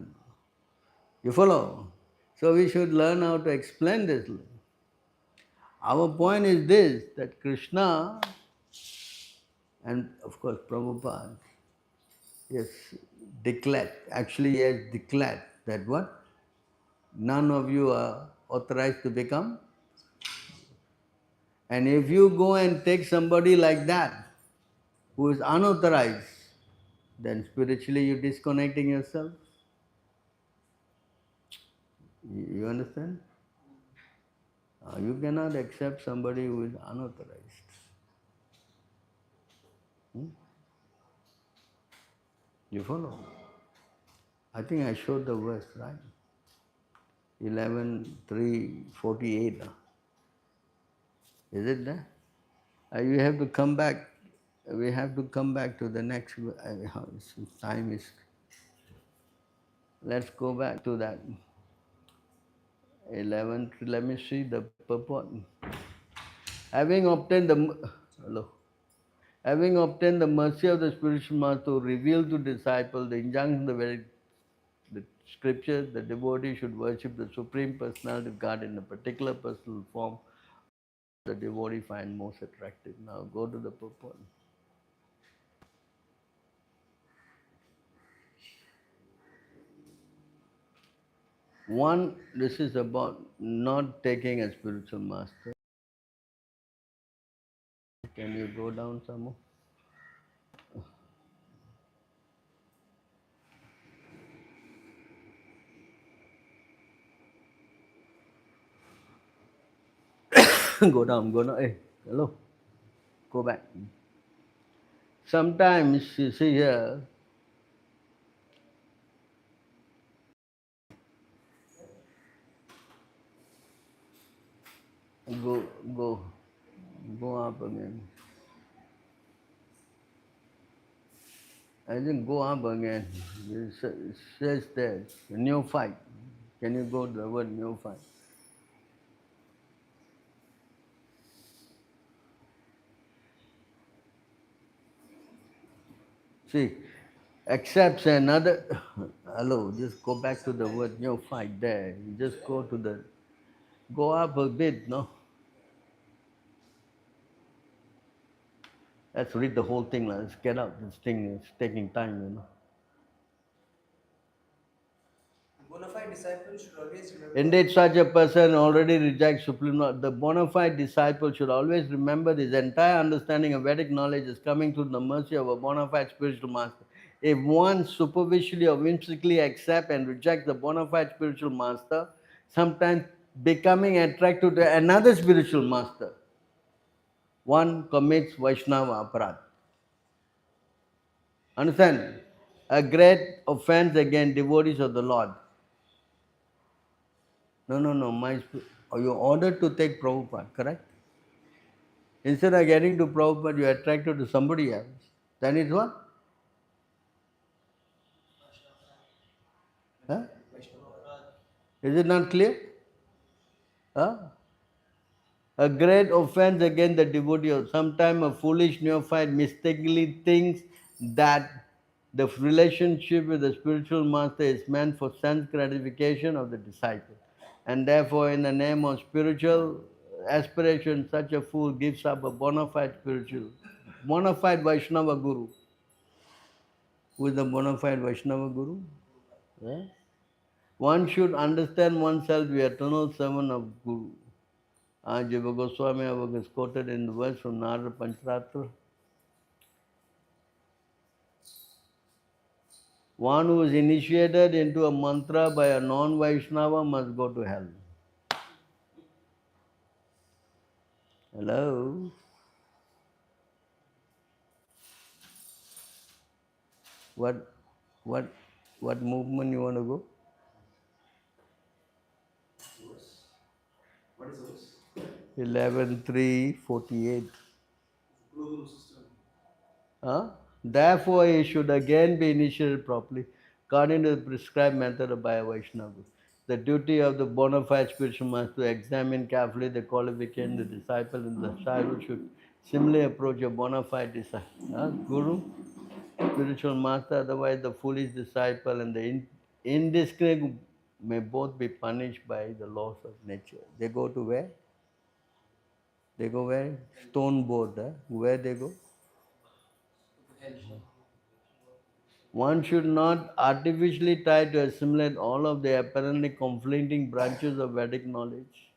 You follow? So we should learn how to explain this. Our point is this, that Krishna and of course Prabhupada, yes, declared, actually he has declared that what? None of you are authorized to become. And if you go and take somebody like that, who is unauthorized, then spiritually you're disconnecting yourself. You understand? You cannot accept somebody who is unauthorized. You follow? I think I showed the verse, right? 11:3:48. Is it there? You have to come back. We have to come back to the next. Time is. Let's go back to that. 11. Let me see the purport. Having obtained the hello. Having obtained the mercy of the spiritual master to reveal to disciple the injunction, the scripture, the devotee should worship the Supreme Personality of God in a particular personal form the devotee find most attractive. Now go to the purport. One, this is about not taking a spiritual master. Can you go down some more? Go down, go down. Hey, hello. Go back. Sometimes you see here, go, go, go up again. I think go up again. It says there, neophyte. Can you go to the word neophyte? See, accepts another. Hello, just go back to the word neophyte there. You just go up a bit, no? Let's read the whole thing. Let's get out. This thing is taking time. Bona fide disciple should always remember. Indeed, such a person already rejects supreme knowledge. The bona fide disciple should always remember this entire understanding of Vedic knowledge is coming through the mercy of a bona fide spiritual master. If one superficially or whimsically accepts and rejects the bona fide spiritual master, sometimes becoming attracted to another spiritual master, one commits Vaishnava aparad. Understand? A great offense against devotees of the Lord. No. You're ordered to take Prabhupada, correct? Instead of getting to Prabhupada, you're attracted to somebody else. Then it's what? Huh? Is it not clear? Huh? A great offense against the devotee, or sometimes a foolish neophyte mistakenly thinks that the relationship with the spiritual master is meant for sense gratification of the disciple. And therefore, in the name of spiritual aspiration, such a fool gives up a bona fide Vaishnava guru. Who is the bona fide Vaishnava guru? Yeah? One should understand oneself to be eternal servant of Guru. Jiva Goswami was quoted in the verse from Narada Pancharatra. One who is initiated into a mantra by a non-Vaishnava must go to hell. Hello? What, what, what movement you want to go? What is yours? 11:3:48. Guru system. Huh? Therefore, he should again be initiated properly, according to the prescribed method by a Vaishnava. The duty of the bona fide spiritual master to examine carefully the qualification the disciple in the childhood should similarly approach a bona fide guru, spiritual master, otherwise the foolish disciple and the indiscreet may both be punished by the laws of nature. They go to where? They go where? Stone board. Where they go? One should not artificially try to assimilate all of the apparently conflicting branches of Vedic knowledge.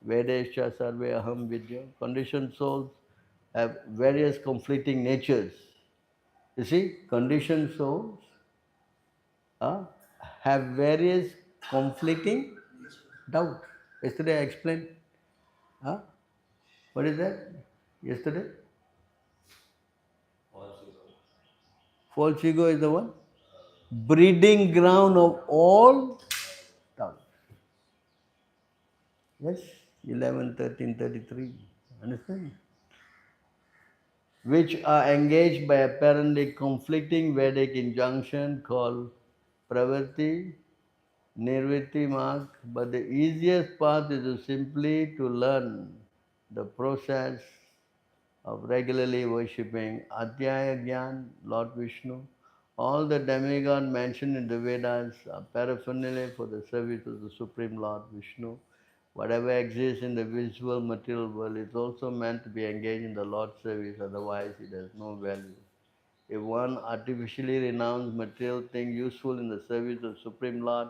Vedesha Sarve Aham Vidya. Conditioned souls have various conflicting natures. You see, conditioned souls uh, have various conflicting doubt. Yesterday I explained. Huh? What is that? Yesterday? False ego is the one? Breeding ground of all doubt. Yes, 11, 13, 33. Understand? Which are engaged by apparently conflicting Vedic injunction called pravritti, nirvritti mark. But the easiest path is to simply to learn the process of regularly worshipping Adhyaya Gyan, Lord Vishnu. All the demigod mentioned in the Vedas are paraphernalia for the service of the Supreme Lord Vishnu. Whatever exists in the visual material world is also meant to be engaged in the Lord's service, otherwise it has no value. If one artificially renounces material things useful in the service of Supreme Lord,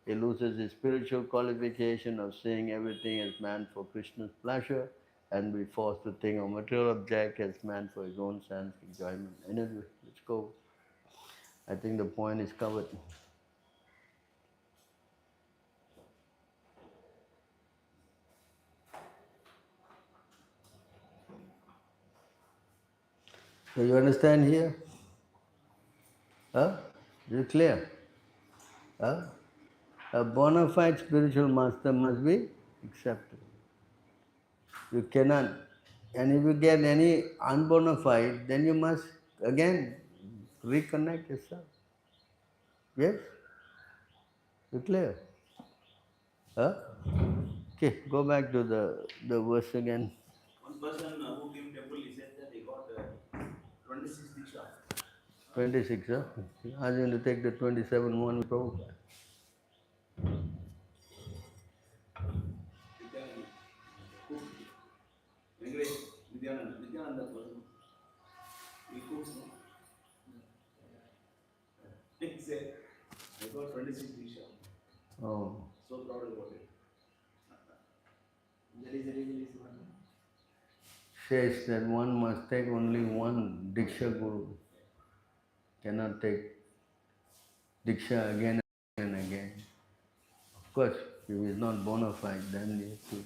he loses his spiritual qualification of seeing everything as meant for Krishna's pleasure and be forced to think of material object as meant for his own sense enjoyment. Anyway, let's go. I think the point is covered. So you understand here? Huh? Is it clear? Huh? A bona fide spiritual master must be accepted. You cannot. And if you get any unbona fide, then you must again reconnect yourself. Yes? You clear? Huh? Okay, go back to the verse again. One person who came temple, he said that he got 26 diksha. 26, huh? I'm going to take the 27 one with Prabhupada. Nityananda, cook. Venkatesh, Nityananda person. He cooks, no? He said, I got 26 diksha. Oh. So proud about it. There is a release one. Says that one must take only one Diksha Guru. Cannot take Diksha again and again. Of course, if he is not bona fide, then he has to.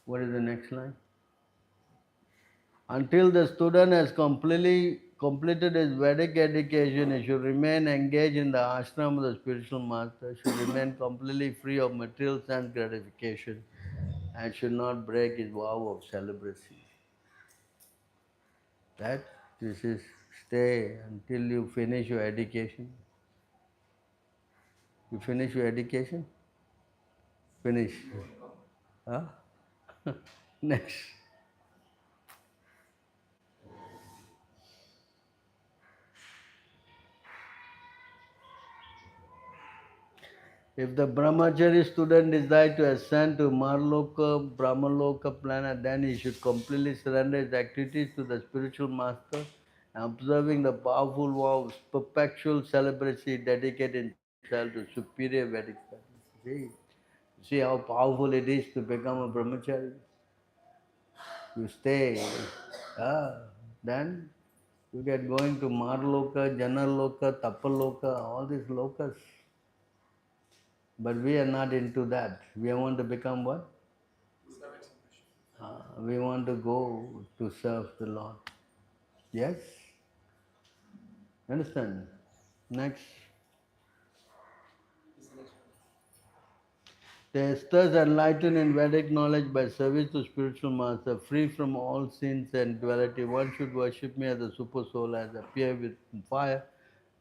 What is the next line? Until the student has completely completed his Vedic education, he should remain engaged in the ashram of the spiritual master, should remain completely free of material sense gratification, and should not break his vow of celibacy. That this is stay until you finish your education. You finish your education? Finish. Huh? Next. If the brahmachari student desires to ascend to Marloka, Brahmaloka planet, then he should completely surrender his activities to the spiritual master, observing the powerful vow of perpetual celibacy, dedicate himself to superior Vedic studies. See how powerful it is to become a brahmachari. You stay, then you get going to Marloka, Janaloka, Tapaloka, all these lokas. But we are not into that. We want to become what? We want to go to serve the Lord. Yes? Understand? Next. They thus enlightened in Vedic knowledge by service to spiritual master, free from all sins and duality. One should worship me as a super soul, as appear with fire,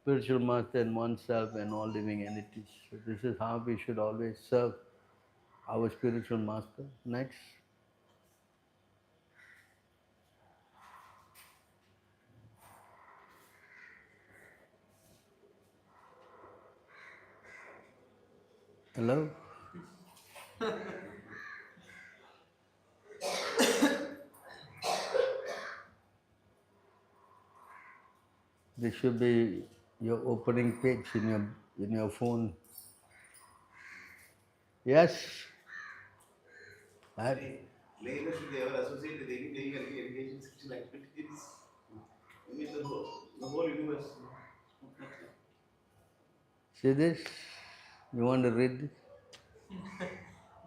spiritual master and oneself and all living entities. So this is how we should always serve our spiritual master. Next. Hello? This should be your opening page in your phone. Yes. Neither should they ever associate with any living or education sexual activities. I mean, the whole universe. See this? You want to read this?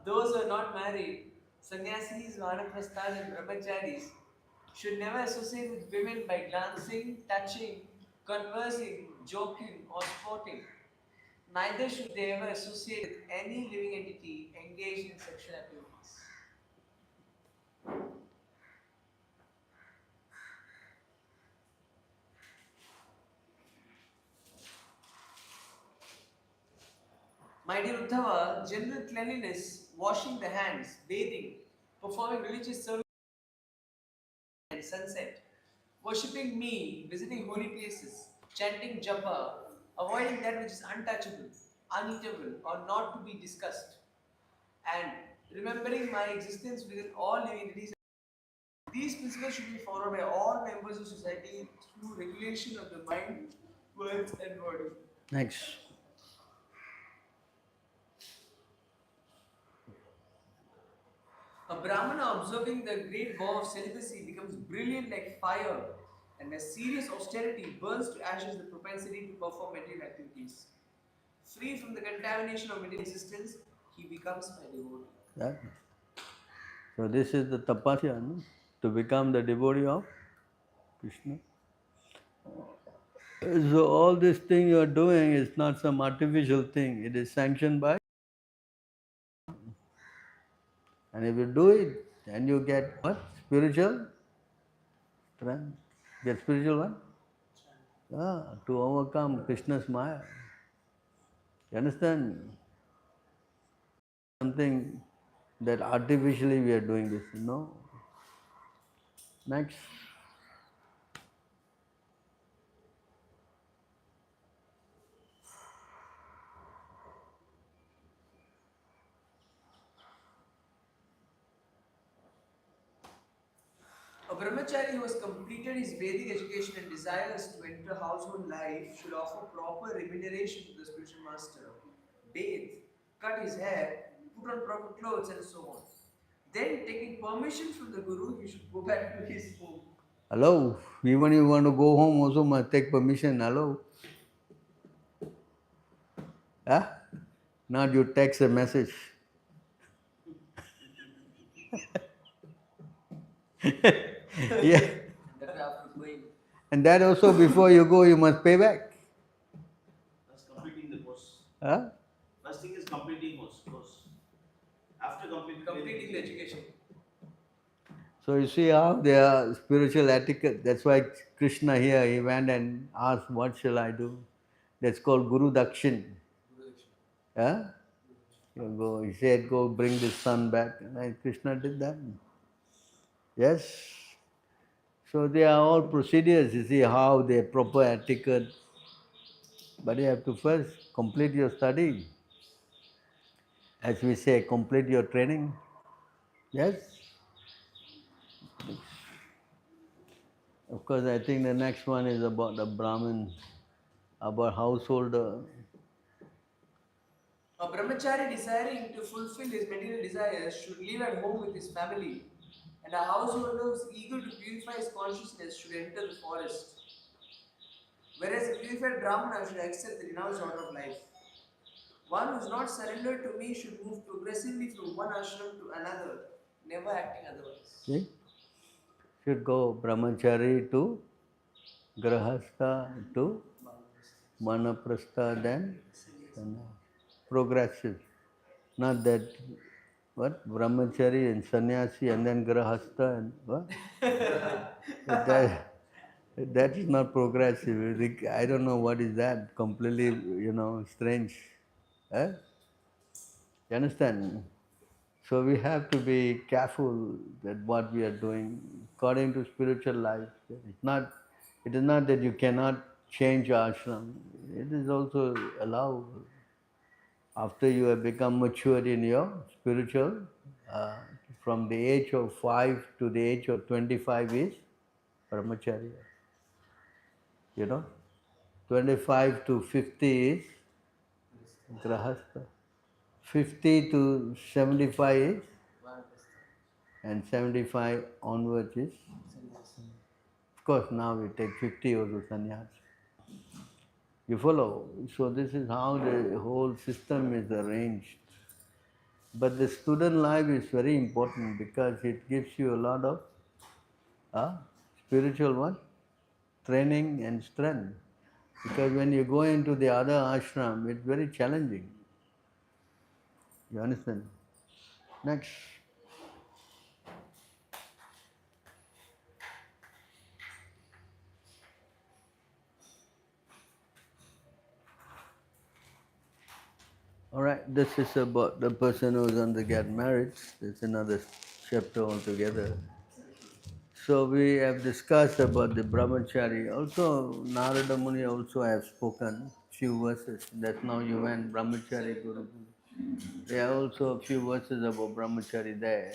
Those who are not married, sannyasis, vanaprasthas, and brahmacharis, should never associate with women by glancing, touching, conversing, joking, or sporting. Neither should they ever associate with any living entity engaged in sexual activities. My dear Uddhava, general cleanliness, washing the hands, bathing, performing religious service and sunset, worshipping me, visiting holy places, chanting japa, avoiding that which is untouchable, uneatable, or not to be discussed, and remembering my existence within all living entities. These principles should be followed by all members of society through regulation of the mind, words, and body. Next. A Brahmana observing the great vow of celibacy becomes brilliant like fire, and as serious austerity burns to ashes the propensity to perform material activities. Free from the contamination of material existence, he becomes my devotee. That. So this is the tapasya, no? To become the devotee of Krishna. So all this thing you are doing is not some artificial thing. It is sanctioned by. And if you do it, then you get what? Spiritual strength. Get spiritual what? To overcome Krishna's Maya. You understand? Something that artificially we are doing this. No. Next. A brahmachari who has completed his Vedic education and desires to enter household life should offer proper remuneration to the spiritual master, bathe, cut his hair, put on proper clothes, and so on. Then, taking permission from the Guru, he should go back to his home. Hello. Even if you want to go home also must take permission. Hello. Huh? Not you text a message. Yeah. That after going. And that also before you go you must pay back. That's completing the course. Huh? First thing is completing course. After Completing the education. So you see how they are spiritual etiquette. That's why Krishna here, he went and asked, what shall I do? That's called Guru Dakshin. Huh? He said, go bring this son back. And Krishna did that. Yes. So they are all procedures. You see how they proper etiquette. But you have to first complete your study. As we say, complete your training. Yes. Of course, I think the next one is about the Brahmin, about householder. A brahmachari desiring to fulfill his material desires should live at home with his family, and a householder who is eager to purify his consciousness should enter the forest. Whereas a purified brahmana should accept the renounced order of life. One who is not surrendered to me should move progressively from one ashram to another, never acting otherwise. See? Should go brahmachari to grahastha to manaprastha, then progressive. Not that what brahmachari and sannyasi and then grahastha and what? That is not progressive. I don't know what is that. Completely, strange. Eh? You understand? So we have to be careful that what we are doing according to spiritual life. It is not that you cannot change ashram. It is also allowed after you have become mature in your spiritual, uh, from the age of 5 to the age of 25 is brahmacharya. 25 to 50 is grahastha. 50 to 75 is, and 75 onwards is, of course, now we take 50 also sannyas. You follow? So this is how the whole system is arranged. But the student life is very important because it gives you a lot of uh, spiritual what? Training and strength. Because when you go into the other ashram, it's very challenging. You understand? Next. All right, this is about the person who's going to get married. There's another chapter altogether. So we have discussed about the brahmachari. Also, Narada Muni also have spoken few verses. That now you went brahmachari guru. There are also a few verses about brahmachari there.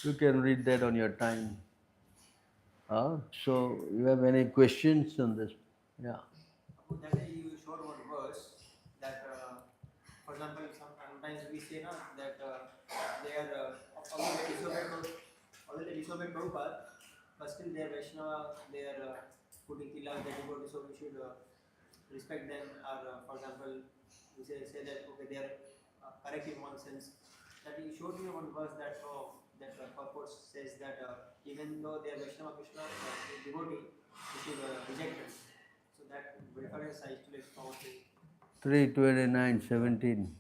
You can read that on your time. So you have any questions on this? Yeah. That day you showed one verse that, for example, sometimes we say no, that they are although they disobeyed Prabhupada, but still they are Vaishnava, they are putting tilak, they devotees, so we should respect them. Or, for example, we say that okay, they are correct in one sense. That you showed me one verse that that purport says that even though they are Vaishnava Krishna devotee, we should reject them. So that reference I still found in 329:17.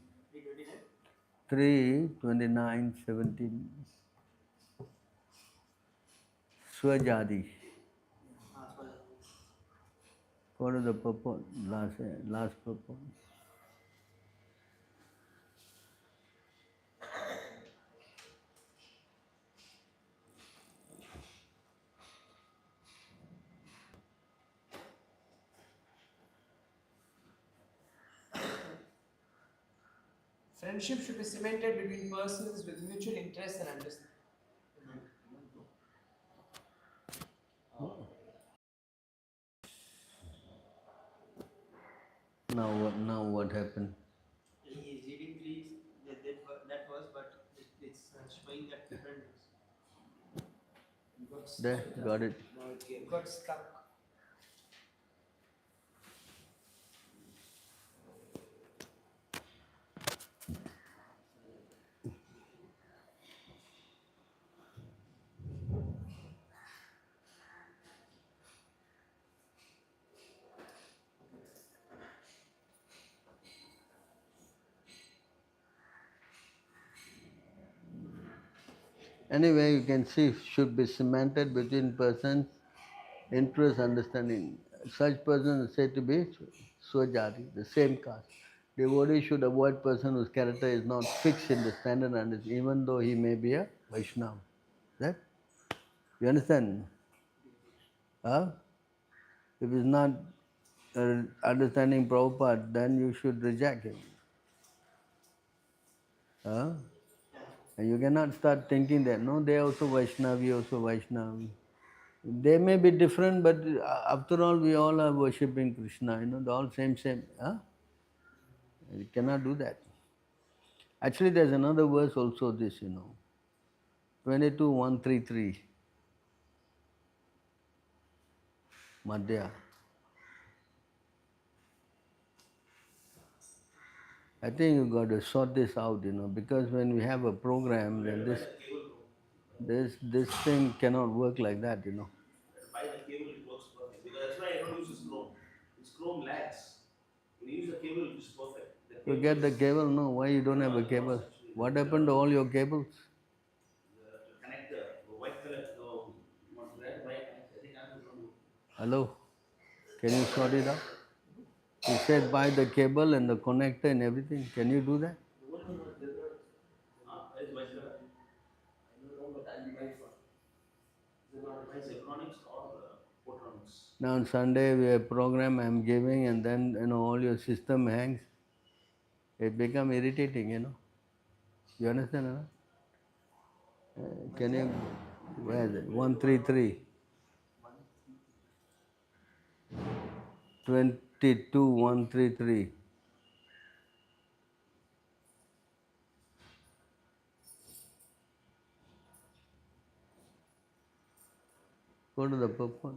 329. 329:17. Swajadi. So What is the purport? Last purport. Friendship should be cemented between persons with mutual interests and understanding. Now what happened? he is reading that verse, but it's showing that different. There, got it. Got stuck. Anyway, you can see should be cemented between persons, interest, understanding. Such persons are said to be swajati, the same caste. Devotee should avoid person whose character is not fixed in the standard understanding, even though he may be a Vaishnava. That you understand? Huh? If he's not understanding Prabhupada, then you should reject him. Huh? And you cannot start thinking that, no, they are also Vaishnava, we also Vaishnava. They may be different, but after all, we all are worshipping Krishna, they're all same. Huh? You cannot do that. Actually, there's another verse also this, 22:133, Madhya. I think you got to sort this out, because when we have a program, then this thing cannot work like that. Buy the cable, it works perfect. Because that's why I don't use this Chrome. This Chrome lags. When you use the cable, it is perfect. The You cable get the is cable? No, why you don't no, have no, a it works cable? actually. What happened to all your cables? The connector, the white color, the one red, white connector. I think I'm going to do. Hello? Can you sort it out? He said buy the cable and the connector and everything. Can you do that? Is like is electronics or photonics? Now on Sunday we have program I'm giving and then all your system hangs. It become irritating. You understand? Huh? Can you where is it? 133. 22133. Go to the purpose.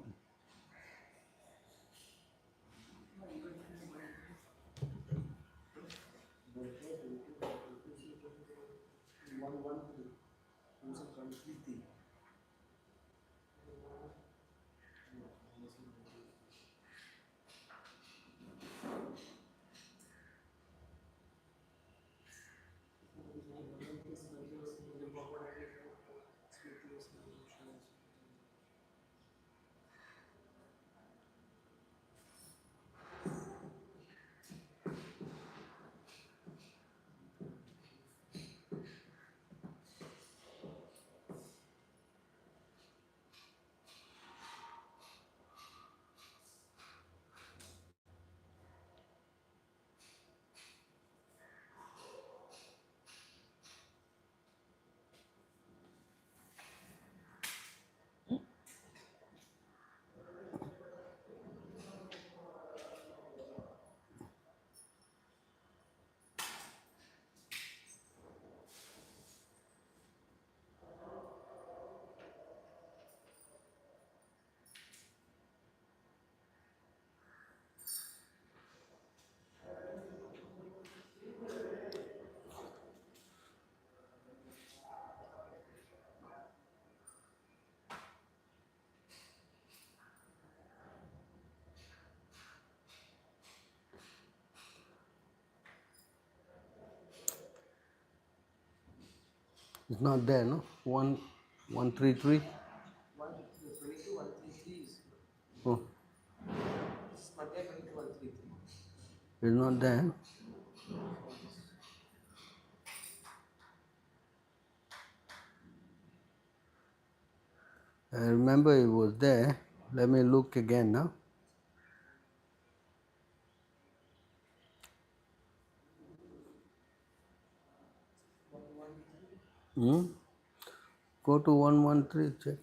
It's not there, no? 133. 122, 133 is Oh, this is Madhya 22, 133. it's not there. I remember it was there. Let me look again now. Hmm? Go to 113, check.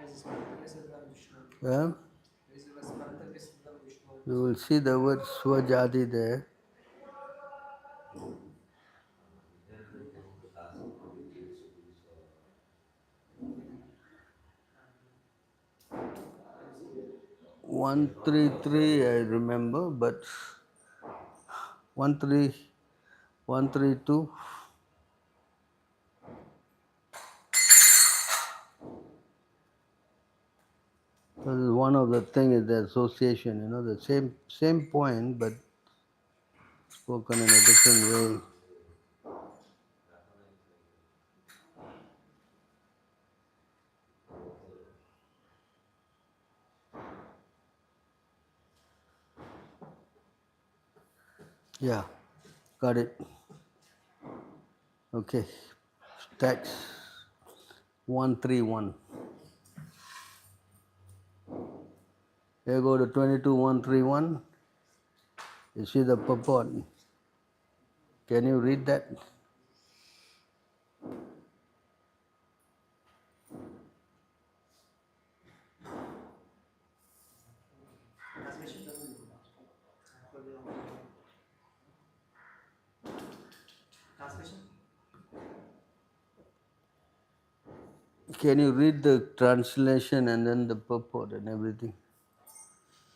As is Mantavya Siddham Vishnu. Yeah? This is Mantavya Siddham Vishnu. You will see the word Swajadi there. Then we go to task 43 schools. 133 I remember, but 13 132. This is one of the thing is the association, the same point but spoken in a different way. Yeah, got it. Okay. Text 131. Here go to 22131. You see the purport. Can you read that? Translation? Translation? Can you read the translation and then the purport and everything?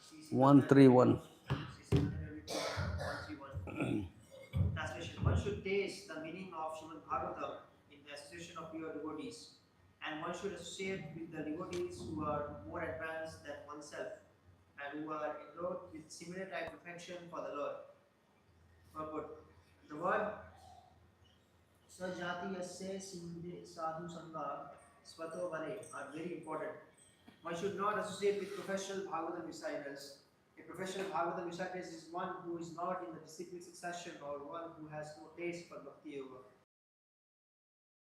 CC 131. CC 131. Translation. One should taste the meaning of Srimad Bhagavatam in the association of pure devotees, and one should associate with the devotees who are more advanced than oneself and who are endowed with similar type of affection for the Lord. purport. The word Sajati Yasse Sindhi Sadhu Sangha Swato Vare are very important. One should not associate with professional Bhagavatam reciters. A professional Bhagavatam reciter is one who is not in the disciplic succession or one who has no taste for Bhakti Yoga.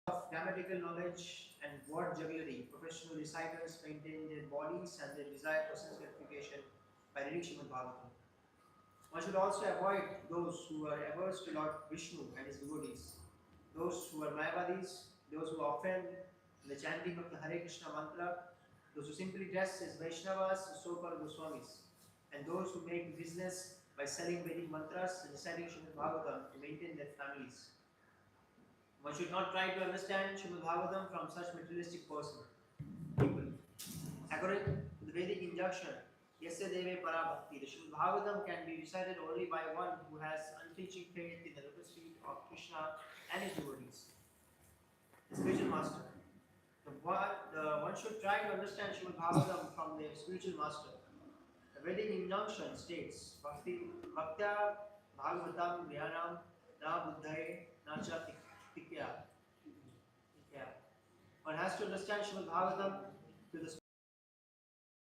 Of grammatical knowledge and word jugglery, professional reciters maintain their bodies and their desire for sense gratification by reading Srimad Bhagavatam. One should also avoid those who are averse to Lord Vishnu and his devotees, those who are Mayavadis, those who offend in the chanting of the Hare Krishna mantra, those who simply dress as Vaishnavas, so-called Goswamis, and those who make business by selling Vedic mantras and reciting Srimad Bhagavatam to maintain their families. One should not try to understand Srimad Bhagavatam from such materialistic people. According to the Vedic injunction, Yasya Deve Para Bhakti, the Srimad Bhagavatam can be recited only by one who has unflinching faith in the lotus feet of Krishna and his devotees. The spiritual master. The one should try to understand Srimad Bhagavatam from the spiritual master. The Vedic injunction states, Bhaktya Bhagavatam Dhyanam Na Buddhaye Na Cha Tikya. One has to understand Srimad Bhagavatam to the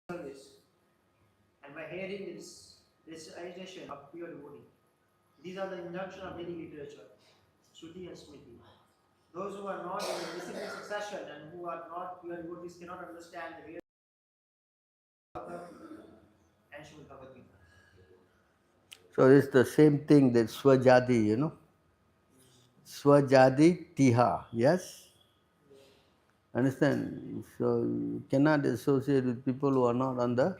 service and by hearing this recitation of pure devotee. These are the injunction of Vedic literature, Shruti and Smriti. Those who are not in the disciplic succession and who are not pure devotees cannot understand the real Bhagavatam and Srimad Bhagavad Gita. So it's the same thing that Swajadi, you know. Swajadi Tiha, yes? Understand? So you cannot associate with people who are not on the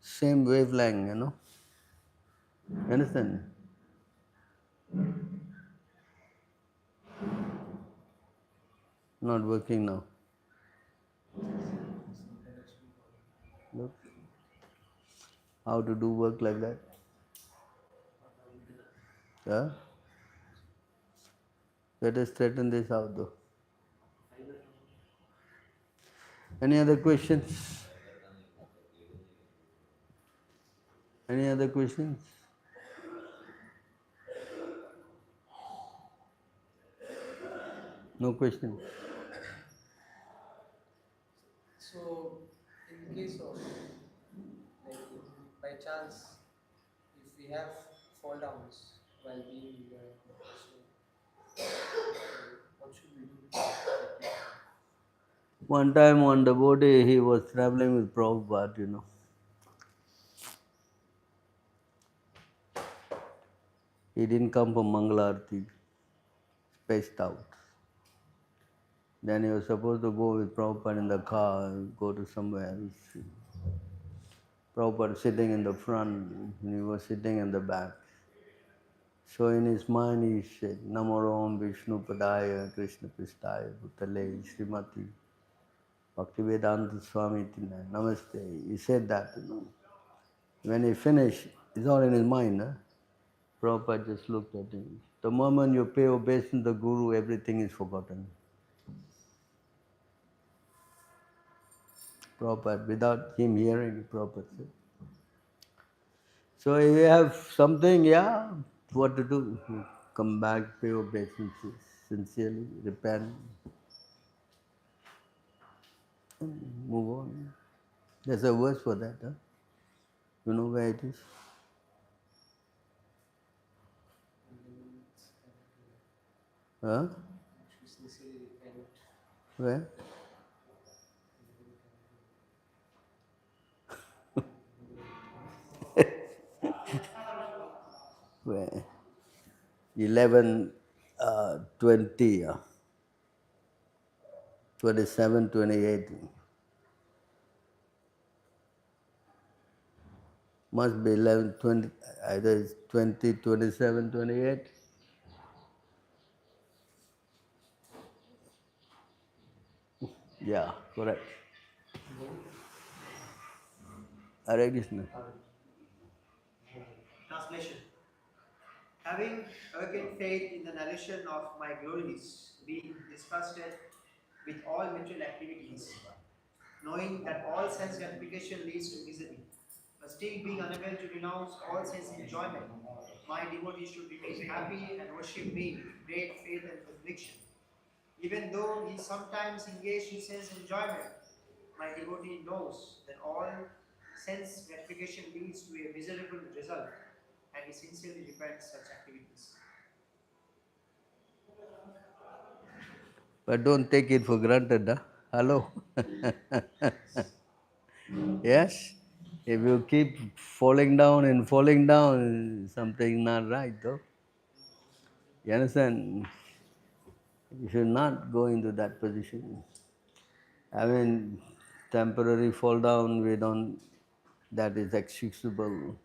same wavelength, you know. Understand? Not working now. Look. How to do work like that? Yeah? Let us straighten this out though. Any other questions? Any other questions? No questions. So, in case of like by chance, if we have fall downs while being in the so what should we do? One time one devotee, he was traveling with Prabhupada, you know. He didn't come for Mangalarti, spaced out. Then he was supposed to go with Prabhupada in the car, go to somewhere else. Prabhupada sitting in the front, and he was sitting in the back. So in his mind he said, Namo Ram Vishnu Padaya Krishna Pristaya Bhutale Srimati Bhaktivedanta Swami Tina Namaste. He said that, you know. When he finished, it's all in his mind. Huh? Prabhupada just looked at him. The moment you pay obeisance to the Guru, everything is forgotten. Prabhupada, without him hearing, Prabhupada said. So if you have something, yeah, what to do? Come back, pay obeisances, sincerely, repent, and move on. There's a verse for that, huh? You know where it is? Huh? Sincerely repent. Where? Where? 11, 20, 27, 28. Must be 11, 20, either it's 20, 27, 28. Yeah, correct. Hare Krishna. Translation. Having awakened faith in the narration of my glories, being disgusted with all material activities, knowing that all sense gratification leads to misery, but still being unable to renounce all sense enjoyment. My devotee should remain happy and worship me with great faith and conviction. Even though he sometimes engaged in sense enjoyment, my devotee knows that all sense gratification leads to a miserable result, and he sincerely repents such activities. But don't take it for granted, huh? Hello? Yes? If you keep falling down, something not right, though. You understand? You should not go into that position. I mean, temporary fall down, that is excusable.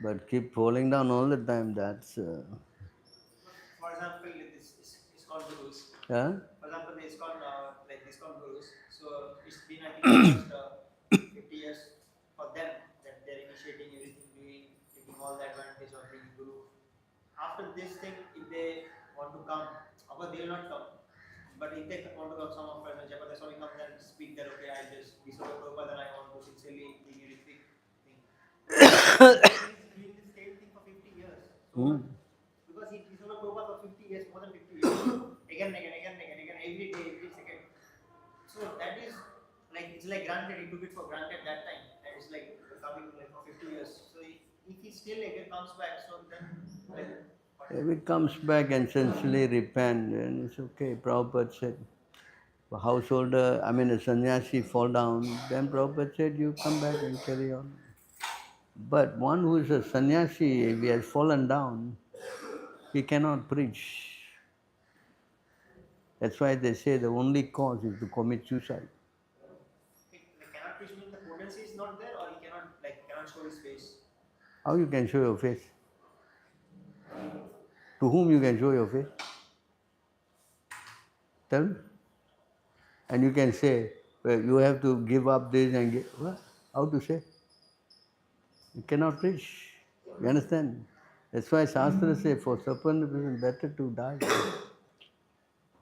But keep falling down all the time, that's... For example, this ISKCON Gurus. huh? For example, the ISKCON, like ISKCON Gurus. So it's been, I think, almost 50 years for them that they're initiating everything, doing, taking all the advantage of being Guru. After this thing, if they want to come, of course they will not come. But if they want to come, some of them, Japada Swami comes and speak that, okay, I just disobey Prabhupada and I want to sincerely be a Ritvik thing. He's doing the same thing for 50 years. So, because he disobeyed Prabhupada for 50 years, more than 50 years, again, every day, every second. So that is like, it's like granted, he took it for granted that time. And it's like coming like for 50 years. So if he still again comes back, so then like, If it comes back and sincerely repent, then it's okay. Prabhupada said, a householder, I mean a sannyasi fall down, then Prabhupada said, you come back and carry on. But one who is a sannyasi, if he has fallen down, he cannot preach. That's why they say the only cause is to commit suicide. like cannot preach means the potency is not there, or he cannot like cannot show his face. How you can show your face? To whom you can show your face? Tell me. And you can say, well, you have to give up this and give... What? How to say? You cannot preach. You understand? That's why Shastra says, for certain reason, better to die.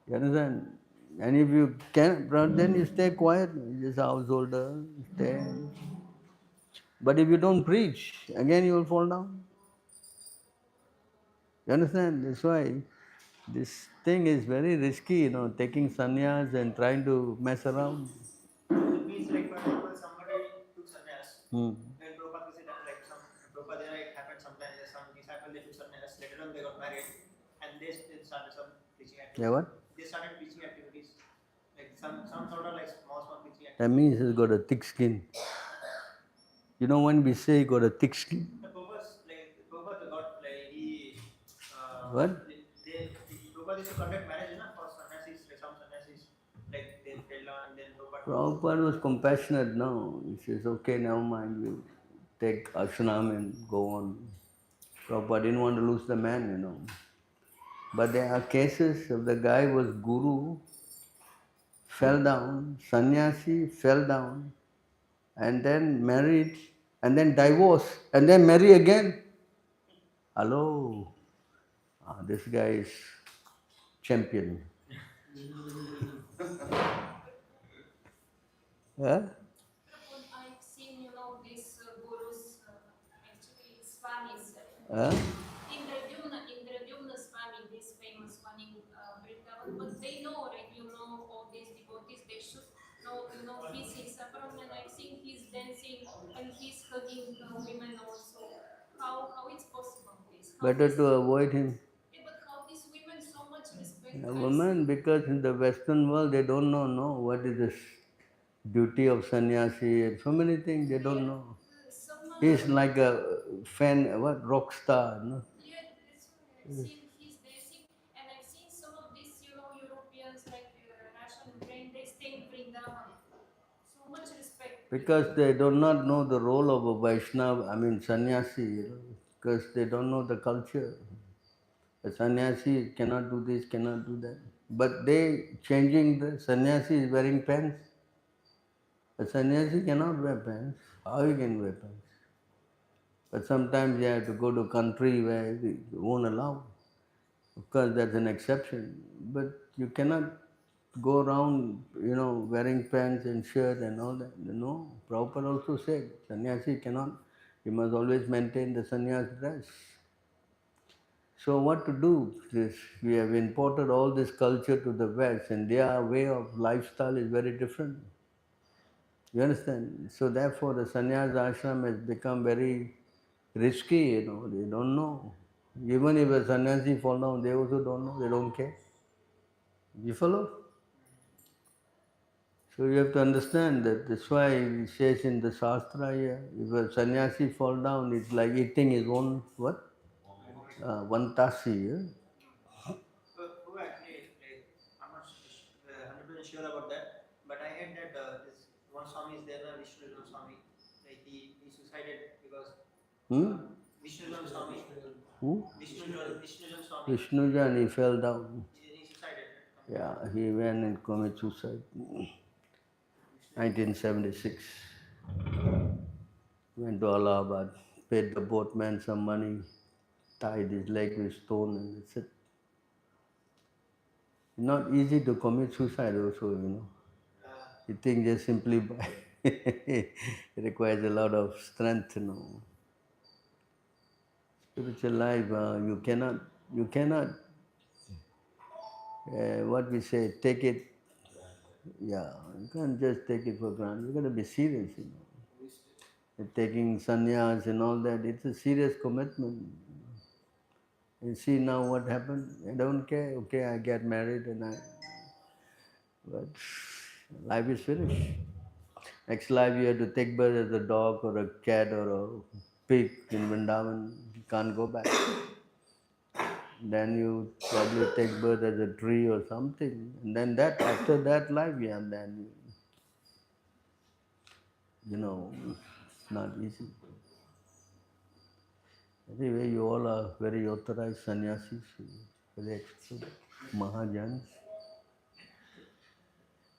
You understand? And if you can, then you stay quiet. You're just a householder, stay. But if you don't preach, again you will fall down. You understand? That's why this thing is very risky, taking sannyas and trying to mess around. It means like for example, somebody took sannyas. Hmm. When Prabhupada said that like some Prabhupada it happened sometimes that some disciple they took sannyas, later on they got married and they started some preaching activities. Yeah, what? They started preaching activities. Like some sort of like small preaching That activities. means he's got a thick skin. You know when we say he got a thick skin? The purpose, like Prabhupada got like he What? Prabhupada used to conduct marriage for sannyasis, like some sannyasis, like they fell down and then Prabhupada. Prabhupada was compassionate, no. He says, okay, never mind, we'll take ashram and go on. Prabhupada didn't want to lose the man. But there are cases of the guy was guru, fell down, sannyasi, fell down, and then married, and then divorced, and then marry again. Hello. This guy is champion. Huh? Prabhu, I've seen, these gurus, actually Swamis. Huh? Indradyumna Swami, this famous one in Vrindavan, but they know, like, all these devotees, they should know, he's in Saffron, and I've seen he's dancing and he's hugging women also. How it's possible, this? Better to avoid him. Yeah, but how these women so much respect? A woman, because in the Western world they don't know, what is this duty of sannyasi and so many things they don't know. Some, He's like a fan, rock star, no? yeah, that's why I've seen he's dancing, and I've seen some of these, Europeans like Russian and Ukraine, they stay in Vrindavan. So much respect. Because they do not know the role of a Vaishnava, sannyasi, because they don't know the culture. A sannyasi cannot do this, cannot do that. But they changing the sannyasi is wearing pants. A sannyasi cannot wear pants. How he can wear pants? But sometimes you have to go to a country where they won't allow. Of course, that's an exception. But you cannot go around, wearing pants and shirt and all that. No, Prabhupada also said, sannyasi cannot, you must always maintain the sannyas dress. So what to do? We have imported all this culture to the West, and their way of lifestyle is very different. You understand? So therefore the sannyas ashram has become very risky, they don't know. Even if a sannyasi fall down, they also don't know, they don't care. You follow? So you have to understand that. That's why it says in the Shastra here, if a sannyasi fall down, it's like eating his own, what? One tasi. Yeah? Who actually, like, I'm not 100% sure about that, but I heard that this one Swami is there, Vishnu Swami, like he suicided because Vishnu Swami, Who? Vishnu Swami, Vishnujan, he fell down. he suicided. Yeah, he went and committed suicide. 1976. Went to Allahabad, paid the boatman some money, tied his leg with stone, and that's it. Not easy to commit suicide also. You think just simply by it requires a lot of strength. Spiritual life, you cannot, what we say, take it, yeah, you can't just take it for granted. You got to be serious. Taking sannyas and all that, it's a serious commitment. You see now what happened? I don't care. Okay, I get married but life is finished. Next life you have to take birth as a dog or a cat or a pig in Vrindavan. You can't go back. Then you probably take birth as a tree or something. And then after that life, yeah, then, it's not easy. Anyway, you all are very authorized sannyasis, very expert, Mahajans.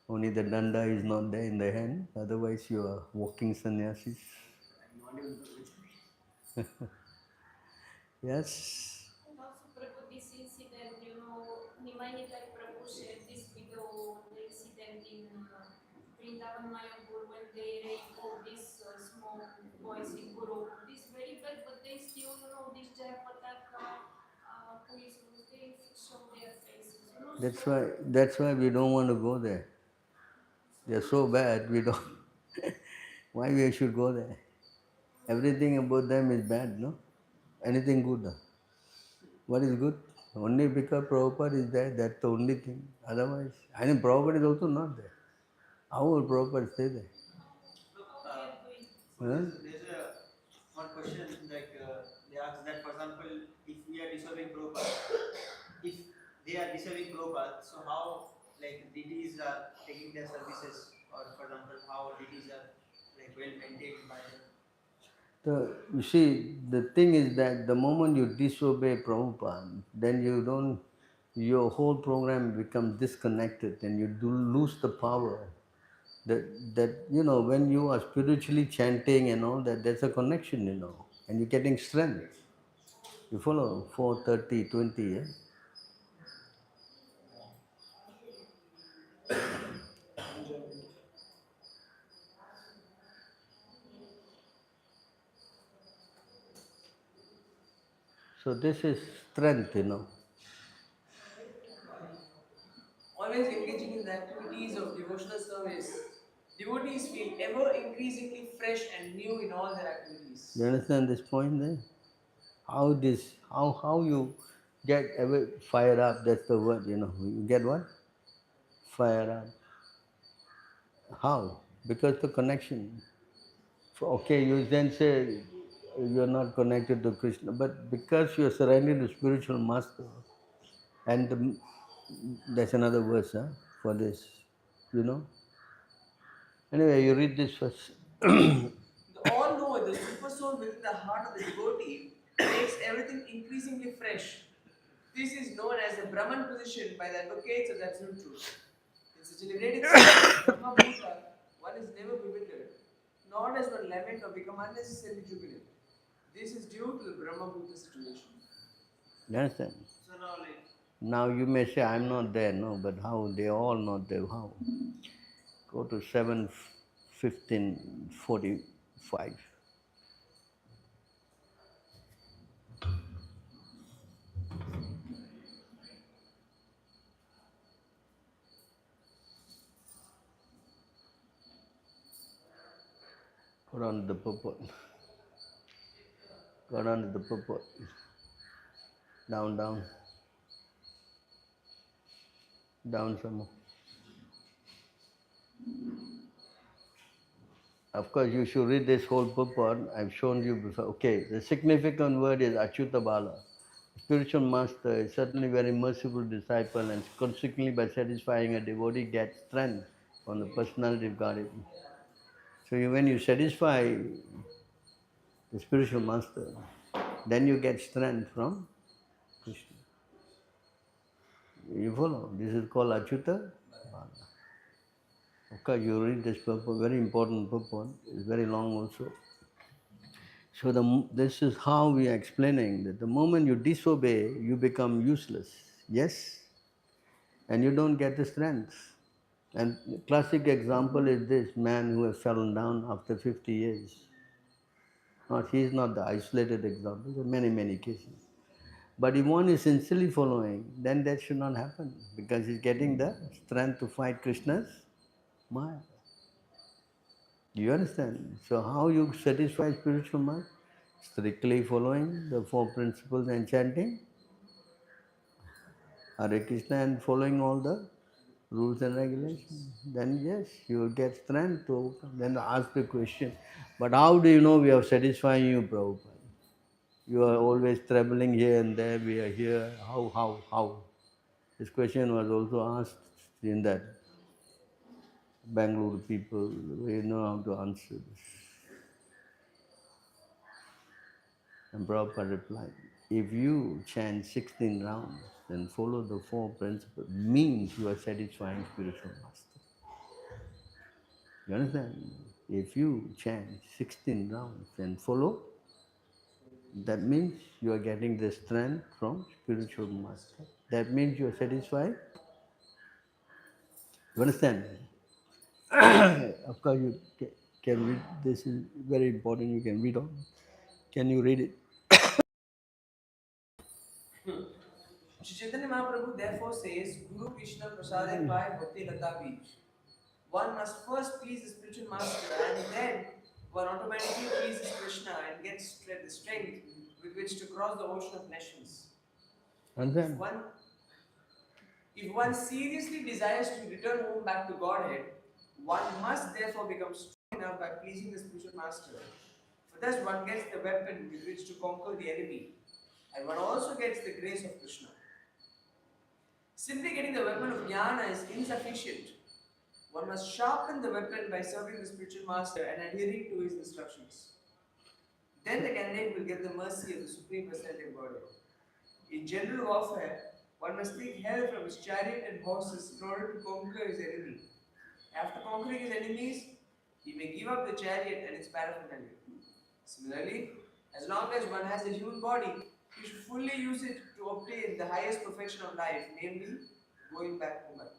Only the danda is not there in the hand, otherwise you are walking sannyasis. Yes. And also, Prabhu, this incident, Nimainikar Prabhu shared this video, the incident in Vrindavan Mayapur when they rape all these small boys in Guru. This very bad, but they still, this Jaya Pataka, they show their faces. That's why we don't want to go there. They're so bad, we don't. Why we should go there? Everything about them is bad, no? Anything good? No? What is good? Only because Prabhupada is there, that's the only thing. Otherwise, Prabhupada is also not there. How will Prabhupada stay there? How they are doing? There's one question, like they ask that, for example, if we are disturbing Prabhupada, if they are disturbing Prabhupada, so how, like, deities are taking their services, or for example, how deities are, like, well maintained by them? You see, the thing is that the moment you disobey Prabhupada, then your whole program becomes disconnected and you lose the power. That when you are spiritually chanting and all that, there's a connection, and you're getting strength. You follow? 4:30, 20, yeah? So this is strength. Always engaging in the activities of devotional service, devotees feel ever increasingly fresh and new in all their activities. You understand this point there? How you get ever fired up, that's the word. You get what? Fire up. How? Because the connection. Okay, you then say you're not connected to Krishna, but because you're surrounded to spiritual master, and that's another verse for this, you know. Anyway, you read this first. The all know the super soul within the heart of the devotee makes everything increasingly fresh. This is known as the Brahman position by the advocates of the absolute truth. In such a liberating state of Brahma Bhuta, one is never bewildered, nor does one lament or become unnecessarily jubilant. This is due to the Brahma Bhuta situation. You understand? So now, like, Now you may say, I'm not there. No, but how? They are all not there. How? Go to 7:15:45. Go down to the purport. Go down to the purport. Down, down, down some more. Of course, you should read this whole purport. I've shown you before. Okay, the significant word is Achyutabala. Spiritual master is certainly very merciful disciple, and consequently, by satisfying a devotee, gets strength from the personality of God. So when you satisfy the spiritual master, then you get strength from Krishna. You follow? This is called Achyuta Bala. Of course, you read this purport, very important purport. It's very long also. So this is how we are explaining that the moment you disobey, you become useless. Yes? And you don't get the strength. And the classic example is this man who has fallen down after 50 years. Not, he is not the isolated example, there are many, many cases. But if one is sincerely following, then that should not happen because he's getting the strength to fight Krishna's Maya. Do you understand? So how you satisfy spiritual mind? Strictly following the four principles and chanting Hare Krishna and following all the rules and regulations. Then yes, you will get strength to overcome. Then ask the question, but how do you know we are satisfying you, Prabhupada? You are always traveling here and there, we are here. How? This question was also asked in that Bangalore people. We know how to answer this. And Prabhupada replied, if you chant 16 rounds and follow the four principles, means you are satisfying spiritual master. You understand? If you chant 16 rounds and follow, that means you are getting the strength from spiritual master. That means you are satisfied. You understand? Of course, you can read. This is very important. You can read on. Can you read it? Shri Chaitanya Mahaprabhu therefore says, Guru Krishna Prasade Pai Bhakti Lata Beach. One must first please the spiritual master and then one automatically pleases Krishna and gets the strength with which to cross the ocean of nations. Understand? If one seriously desires to return home back to Godhead, one must therefore become strong enough by pleasing the spiritual master. For thus one gets the weapon with which to conquer the enemy, and one also gets the grace of Krishna. Simply getting the weapon of jnana is insufficient. One must sharpen the weapon by serving the spiritual master and adhering to his instructions. Then the candidate will get the mercy of the Supreme Personality of Godhead. In general warfare, one must take help from his chariot and horses in order to conquer his enemy. After conquering his enemies, he may give up the chariot and its paraphernalia. Similarly, as long as one has a human body, he should fully use it to obtain the highest perfection of life, namely going back home to God.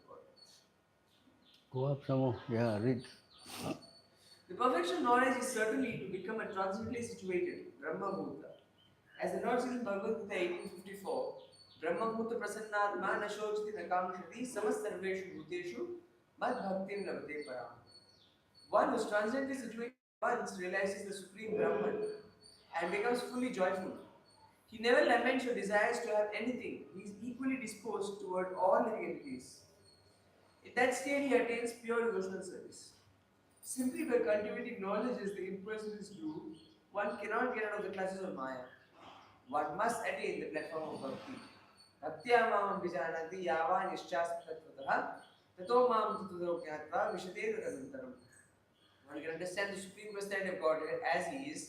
Go up some more. Yeah, read. The perfection of knowledge is certainly to become a transcendently situated Brahma Bhuta. As the Lord says in Bhagavad Gita 1854, Brahma Bhuta Prasannatma Nashojati Nakamshati Samasarveshu Bhuteshu Mad Bhaktim Lavate Param. One who is transcendently situated once realizes the Supreme Brahman and becomes fully joyful. He never laments or desires to have anything. He is equally disposed toward all living entities. In that state, he attains pure devotional service. Simply by cultivating knowledge as the impersonalists do, one cannot get out of the clutches of Maya. One must attain the platform of bhakti. Bhaktya mamam vijanati yavan ischasmatvatah tato mam tataro jnatva vishate tadantaram. One can understand the Supreme Personality of Godhead as He is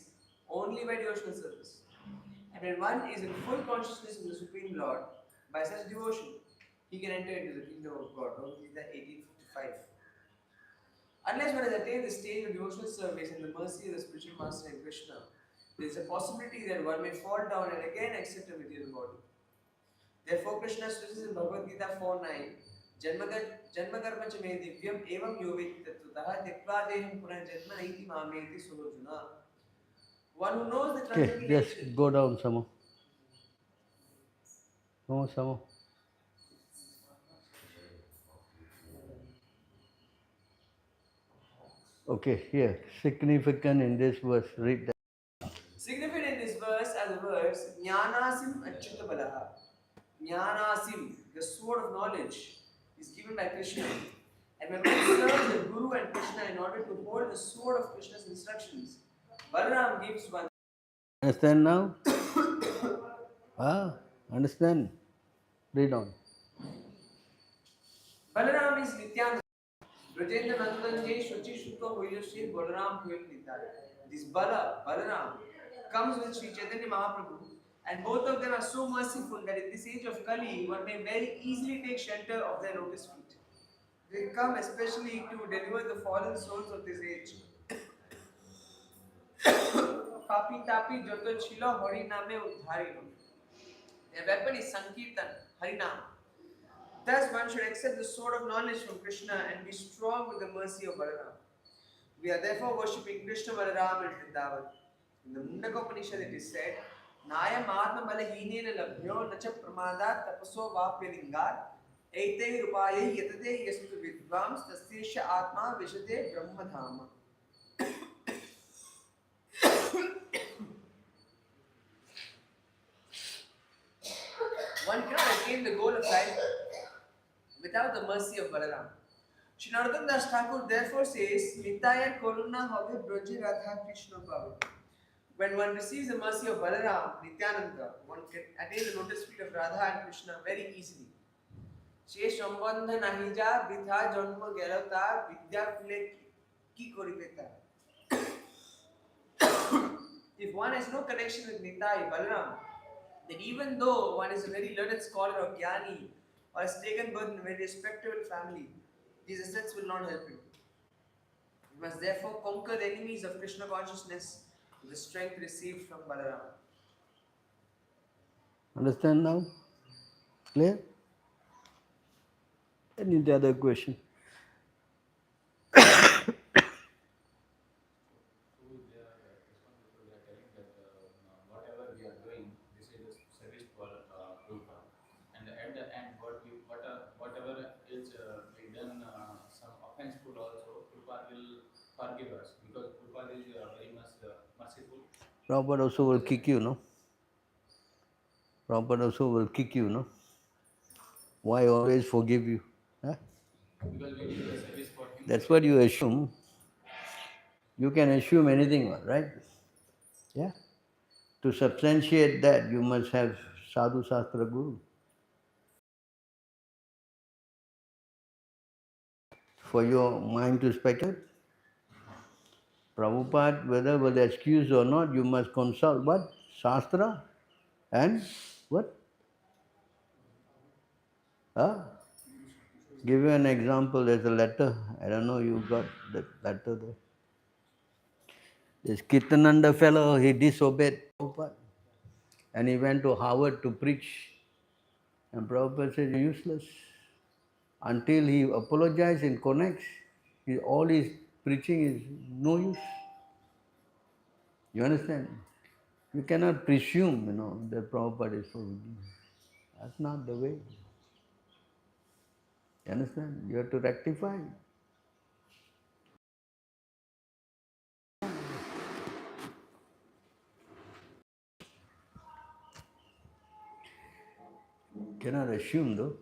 only by devotional service. And when one is in full consciousness of the Supreme Lord, by such devotion, he can enter into the kingdom of God. Bhagavad Gita 1855. Unless one has attained the stage of devotional service and the mercy of the spiritual master in Krishna, there is a possibility that one may fall down and again accept a material body. Therefore, Krishna stresses in Bhagavad Gita 4:9, Janmakarma cha me divyam evam yo veti tattvatah tyakva deham punah janma naiti mameti suhojuna. One who knows the Okay, transcendental just nature. go down some more. No, some more. Okay, here, significant in this verse, read that. Significant in this verse are the words Jnanasim Achyuta Balaha. Jnanasim, the sword of knowledge, is given by Krishna. And when one serves the Guru and Krishna in order to hold the sword of Krishna's instructions, Balaram gives one. Understand now? Understand? Read on. Balaram is Nityananda. Brajendra Nandanjay Shuchi Shukta Hoyashri Balaram Huyal Nitai. This Balaram, comes with Sri Chaitanya Mahaprabhu, and both of them are so merciful that in this age of Kali, one may very easily take shelter of their lotus feet. They come especially to deliver the fallen souls of this age. Papi Tapi Joto Chilo Hari Name Udharino. Their weapon is Sankirtan, Harinam. Thus, one should accept the sword of knowledge from Krishna and be strong with the mercy of Balaram. We are therefore worshipping Krishna Balaram and Vrindavan. In the Mundaka Upanishad it is said, Nayam Atma Bala Hinena Labhyo Nacha Pramadat Tapaso Vapyalingat Eite Rupaye Yatate Yastu Vidvams Tasyesha Atma Vishate Brahmadhama. One cannot attain the goal of life without the mercy of Balaram. Shri Narottam Das Thakur therefore says, Nitaya Koruna Have Broji Radha Krishna Bhava. When one receives the mercy of Balaram, Nityananda, one can attain the lotus feet of Radha and Krishna very easily. She Shambandha Nahija Britha Janma Gerata Vidya Kule Ki Koriveta. If one has no connection with Nitai, Balaram, then even though one is a very learned scholar or Gyani or has taken birth in a very respectable family, these assets will not help him. He must therefore conquer the enemies of Krishna consciousness with the strength received from Balaram. Understand now? Clear? Any other question? Whatever we are doing, this is a service for Prabhupada. And at the end, whatever is we done some offenseful also, Prabhupada will forgive us because Prabhupada is very much merciful. Prabhupada also will kick you, no? Prabhupada also will kick you, no? Why always forgive you? Huh? Because we did the service for him. That's what you assume. You can assume anything, right? Yeah? To substantiate that, you must have Sadhu Shastra Guru. For your mind to speculate. Prabhupada, whether was excused or not, you must consult what? Shastra and what? Huh? Give you an example, there's a letter. I don't know, you got that letter there. This Kirtananda fellow, he disobeyed Prabhupada. And he went to Harvard to preach. And Prabhupada said, useless. Until he apologizes and connects, all his preaching is no use. You understand? You cannot presume, that Prabhupada is forgiven. That's not the way. You understand? You have to rectify. Cannot assume though.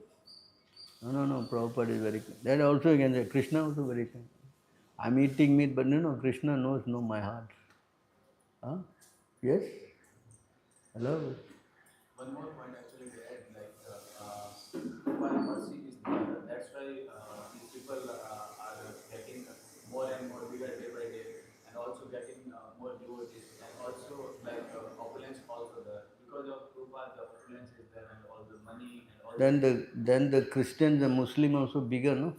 No, Prabhupada is very kind. That also you can say, Krishna also very kind. I'm eating meat, but Krishna knows my heart. Huh? Yes? Hello? One more point actually to add, like Prabhupada mercy is there. That's why these people are getting more and more bigger day by day, and also getting more devotees, and also like opulence also there. Because of Prabhupada, the opulence is there, and all the money and all. Then the Christians and Muslim also bigger, no?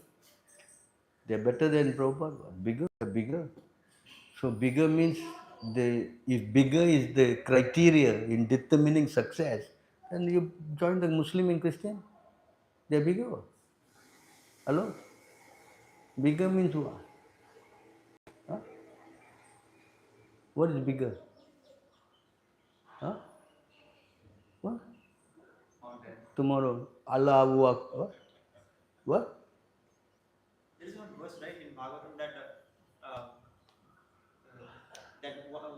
They're better than Prabhupada. Bigger. So bigger means if bigger is the criteria in determining success, And you join the Muslim and Christian, they're bigger. Hello? Bigger means what? Huh? What is bigger? Huh? What? Tomorrow, Allahu Akbar. What? There is one verse, right, in Bhagavatam that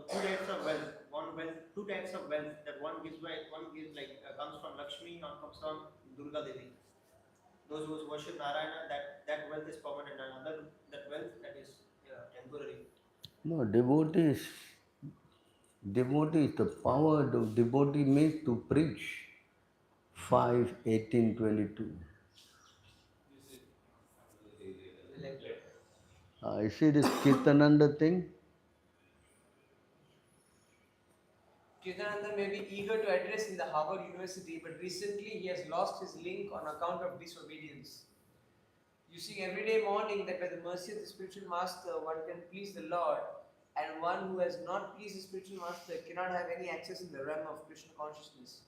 two types of wealth, two types of wealth. That one gives like comes from Lakshmi, one comes from Durga Devi. Those who worship Narayana, that wealth is permanent, and other that wealth that is temporary. No, devotees, the power the devotee makes to preach. 5:18:22. You see this Kirtananda thing? Kirtananda may be eager to address in the Harvard University, but recently he has lost his link on account of disobedience. You see every day morning that by the mercy of the spiritual master one can please the Lord, and one who has not pleased the spiritual master cannot have any access in the realm of Krishna consciousness.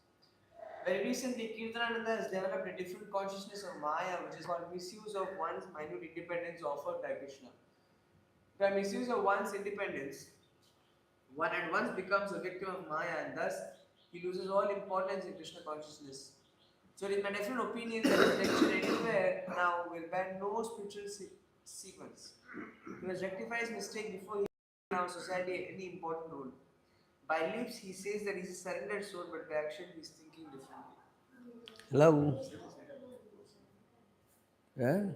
Very recently, Kirtananda has developed a different consciousness of Maya, which is called misuse of one's minute independence offered by Krishna. By misuse of one's independence, one at once becomes a victim of Maya, and thus he loses all importance in Krishna consciousness. So it is my definite opinion that his lecture anywhere now will ban no spiritual sequence. He must rectify his mistake before he in our society any important role. By lips he says that he is a surrendered soul, but by action he is thinking differently. Hello? Yeah?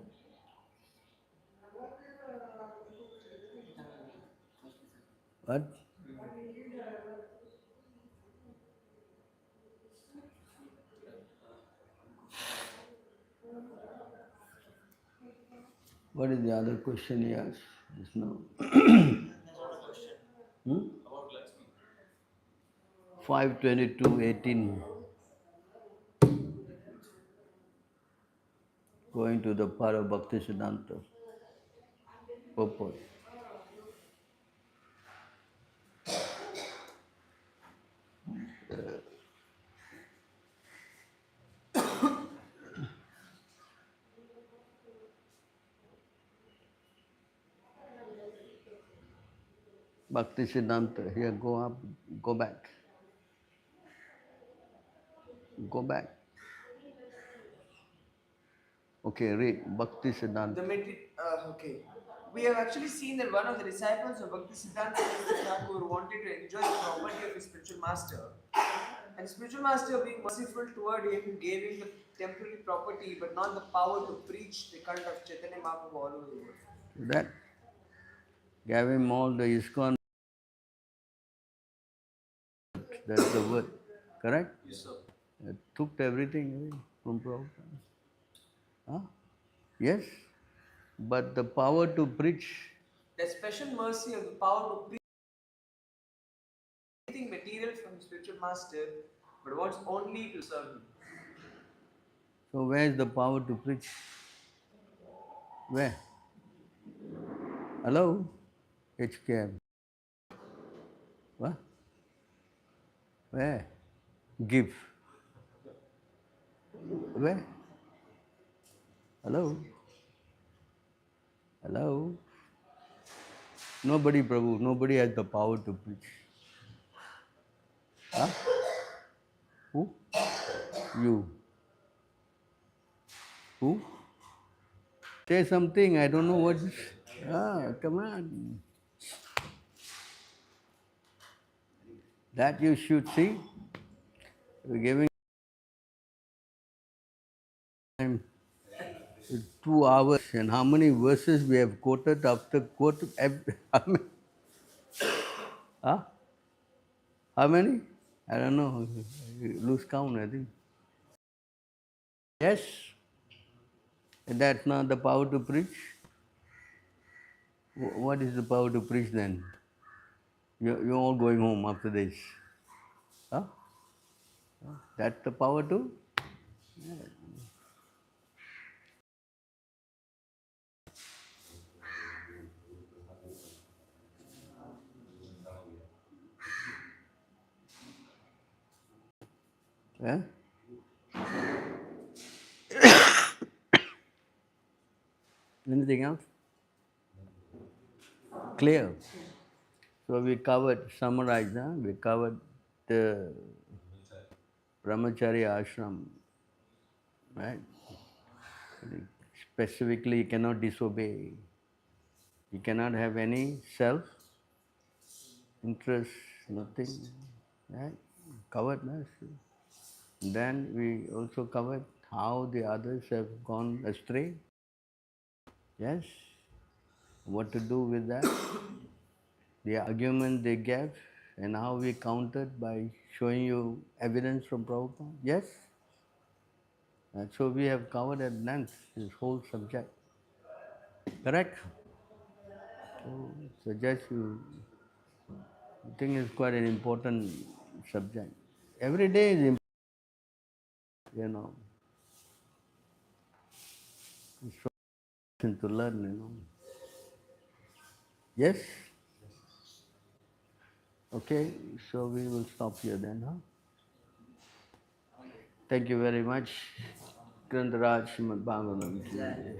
What? What is the other question he asked just now? That's not a question. About Lakshmi. 5:22:18. Going to the Para Bhakti Siddhanta purport. Bhakti Siddhanta. Here, go up, go back. Go back. Okay, read Bhakti Siddhanta. Okay. We have actually seen that one of the disciples of Bhakti Siddhanta Thakur wanted to enjoy the property of his spiritual master. And spiritual master, being merciful toward him, gave him the temporary property but not the power to preach the cult of Chaitanya Mahaprabhu all over the world. That gave him all the ISKCON. That's the word. Correct? Yes, sir. It took everything away from Prabhupada. Huh? Yes? But the power to preach. That special mercy of the power to preach anything material from the spiritual master but wants only to serve him. So where is the power to preach? Where? Hello? HKM. What? Where? Give. Where? Hello? Hello? Nobody, Prabhu, nobody has the power to preach. Huh? Who? You. Who? Say something, I don't know what. Come on. That you should see. We're giving time 2 hours, and how many verses we have quoted after quoted? Huh? How many? I don't know. You lose count, I think. Yes? That's not the power to preach? What is the power to preach then? You're all going home after this. Huh? That's the power to? Yeah? Anything else? Clear. So we covered, summarize, huh? We covered the brahmachari ashram, right? Specifically, you cannot disobey. You cannot have any self-interest, nothing, right? Covered, no? Then we also covered how the others have gone astray. Yes? What to do with that? The argument they gave and how we countered by showing you evidence from Prabhupada. Yes? So we have covered at length this whole subject. Correct? So suggest you think it's quite an important subject. Every day is important, you know. It's so important to learn, you know. Yes? Okay, so we will stop here then, huh? Thank you very much. Grantaraj Srimad Bhagavatam ki jai.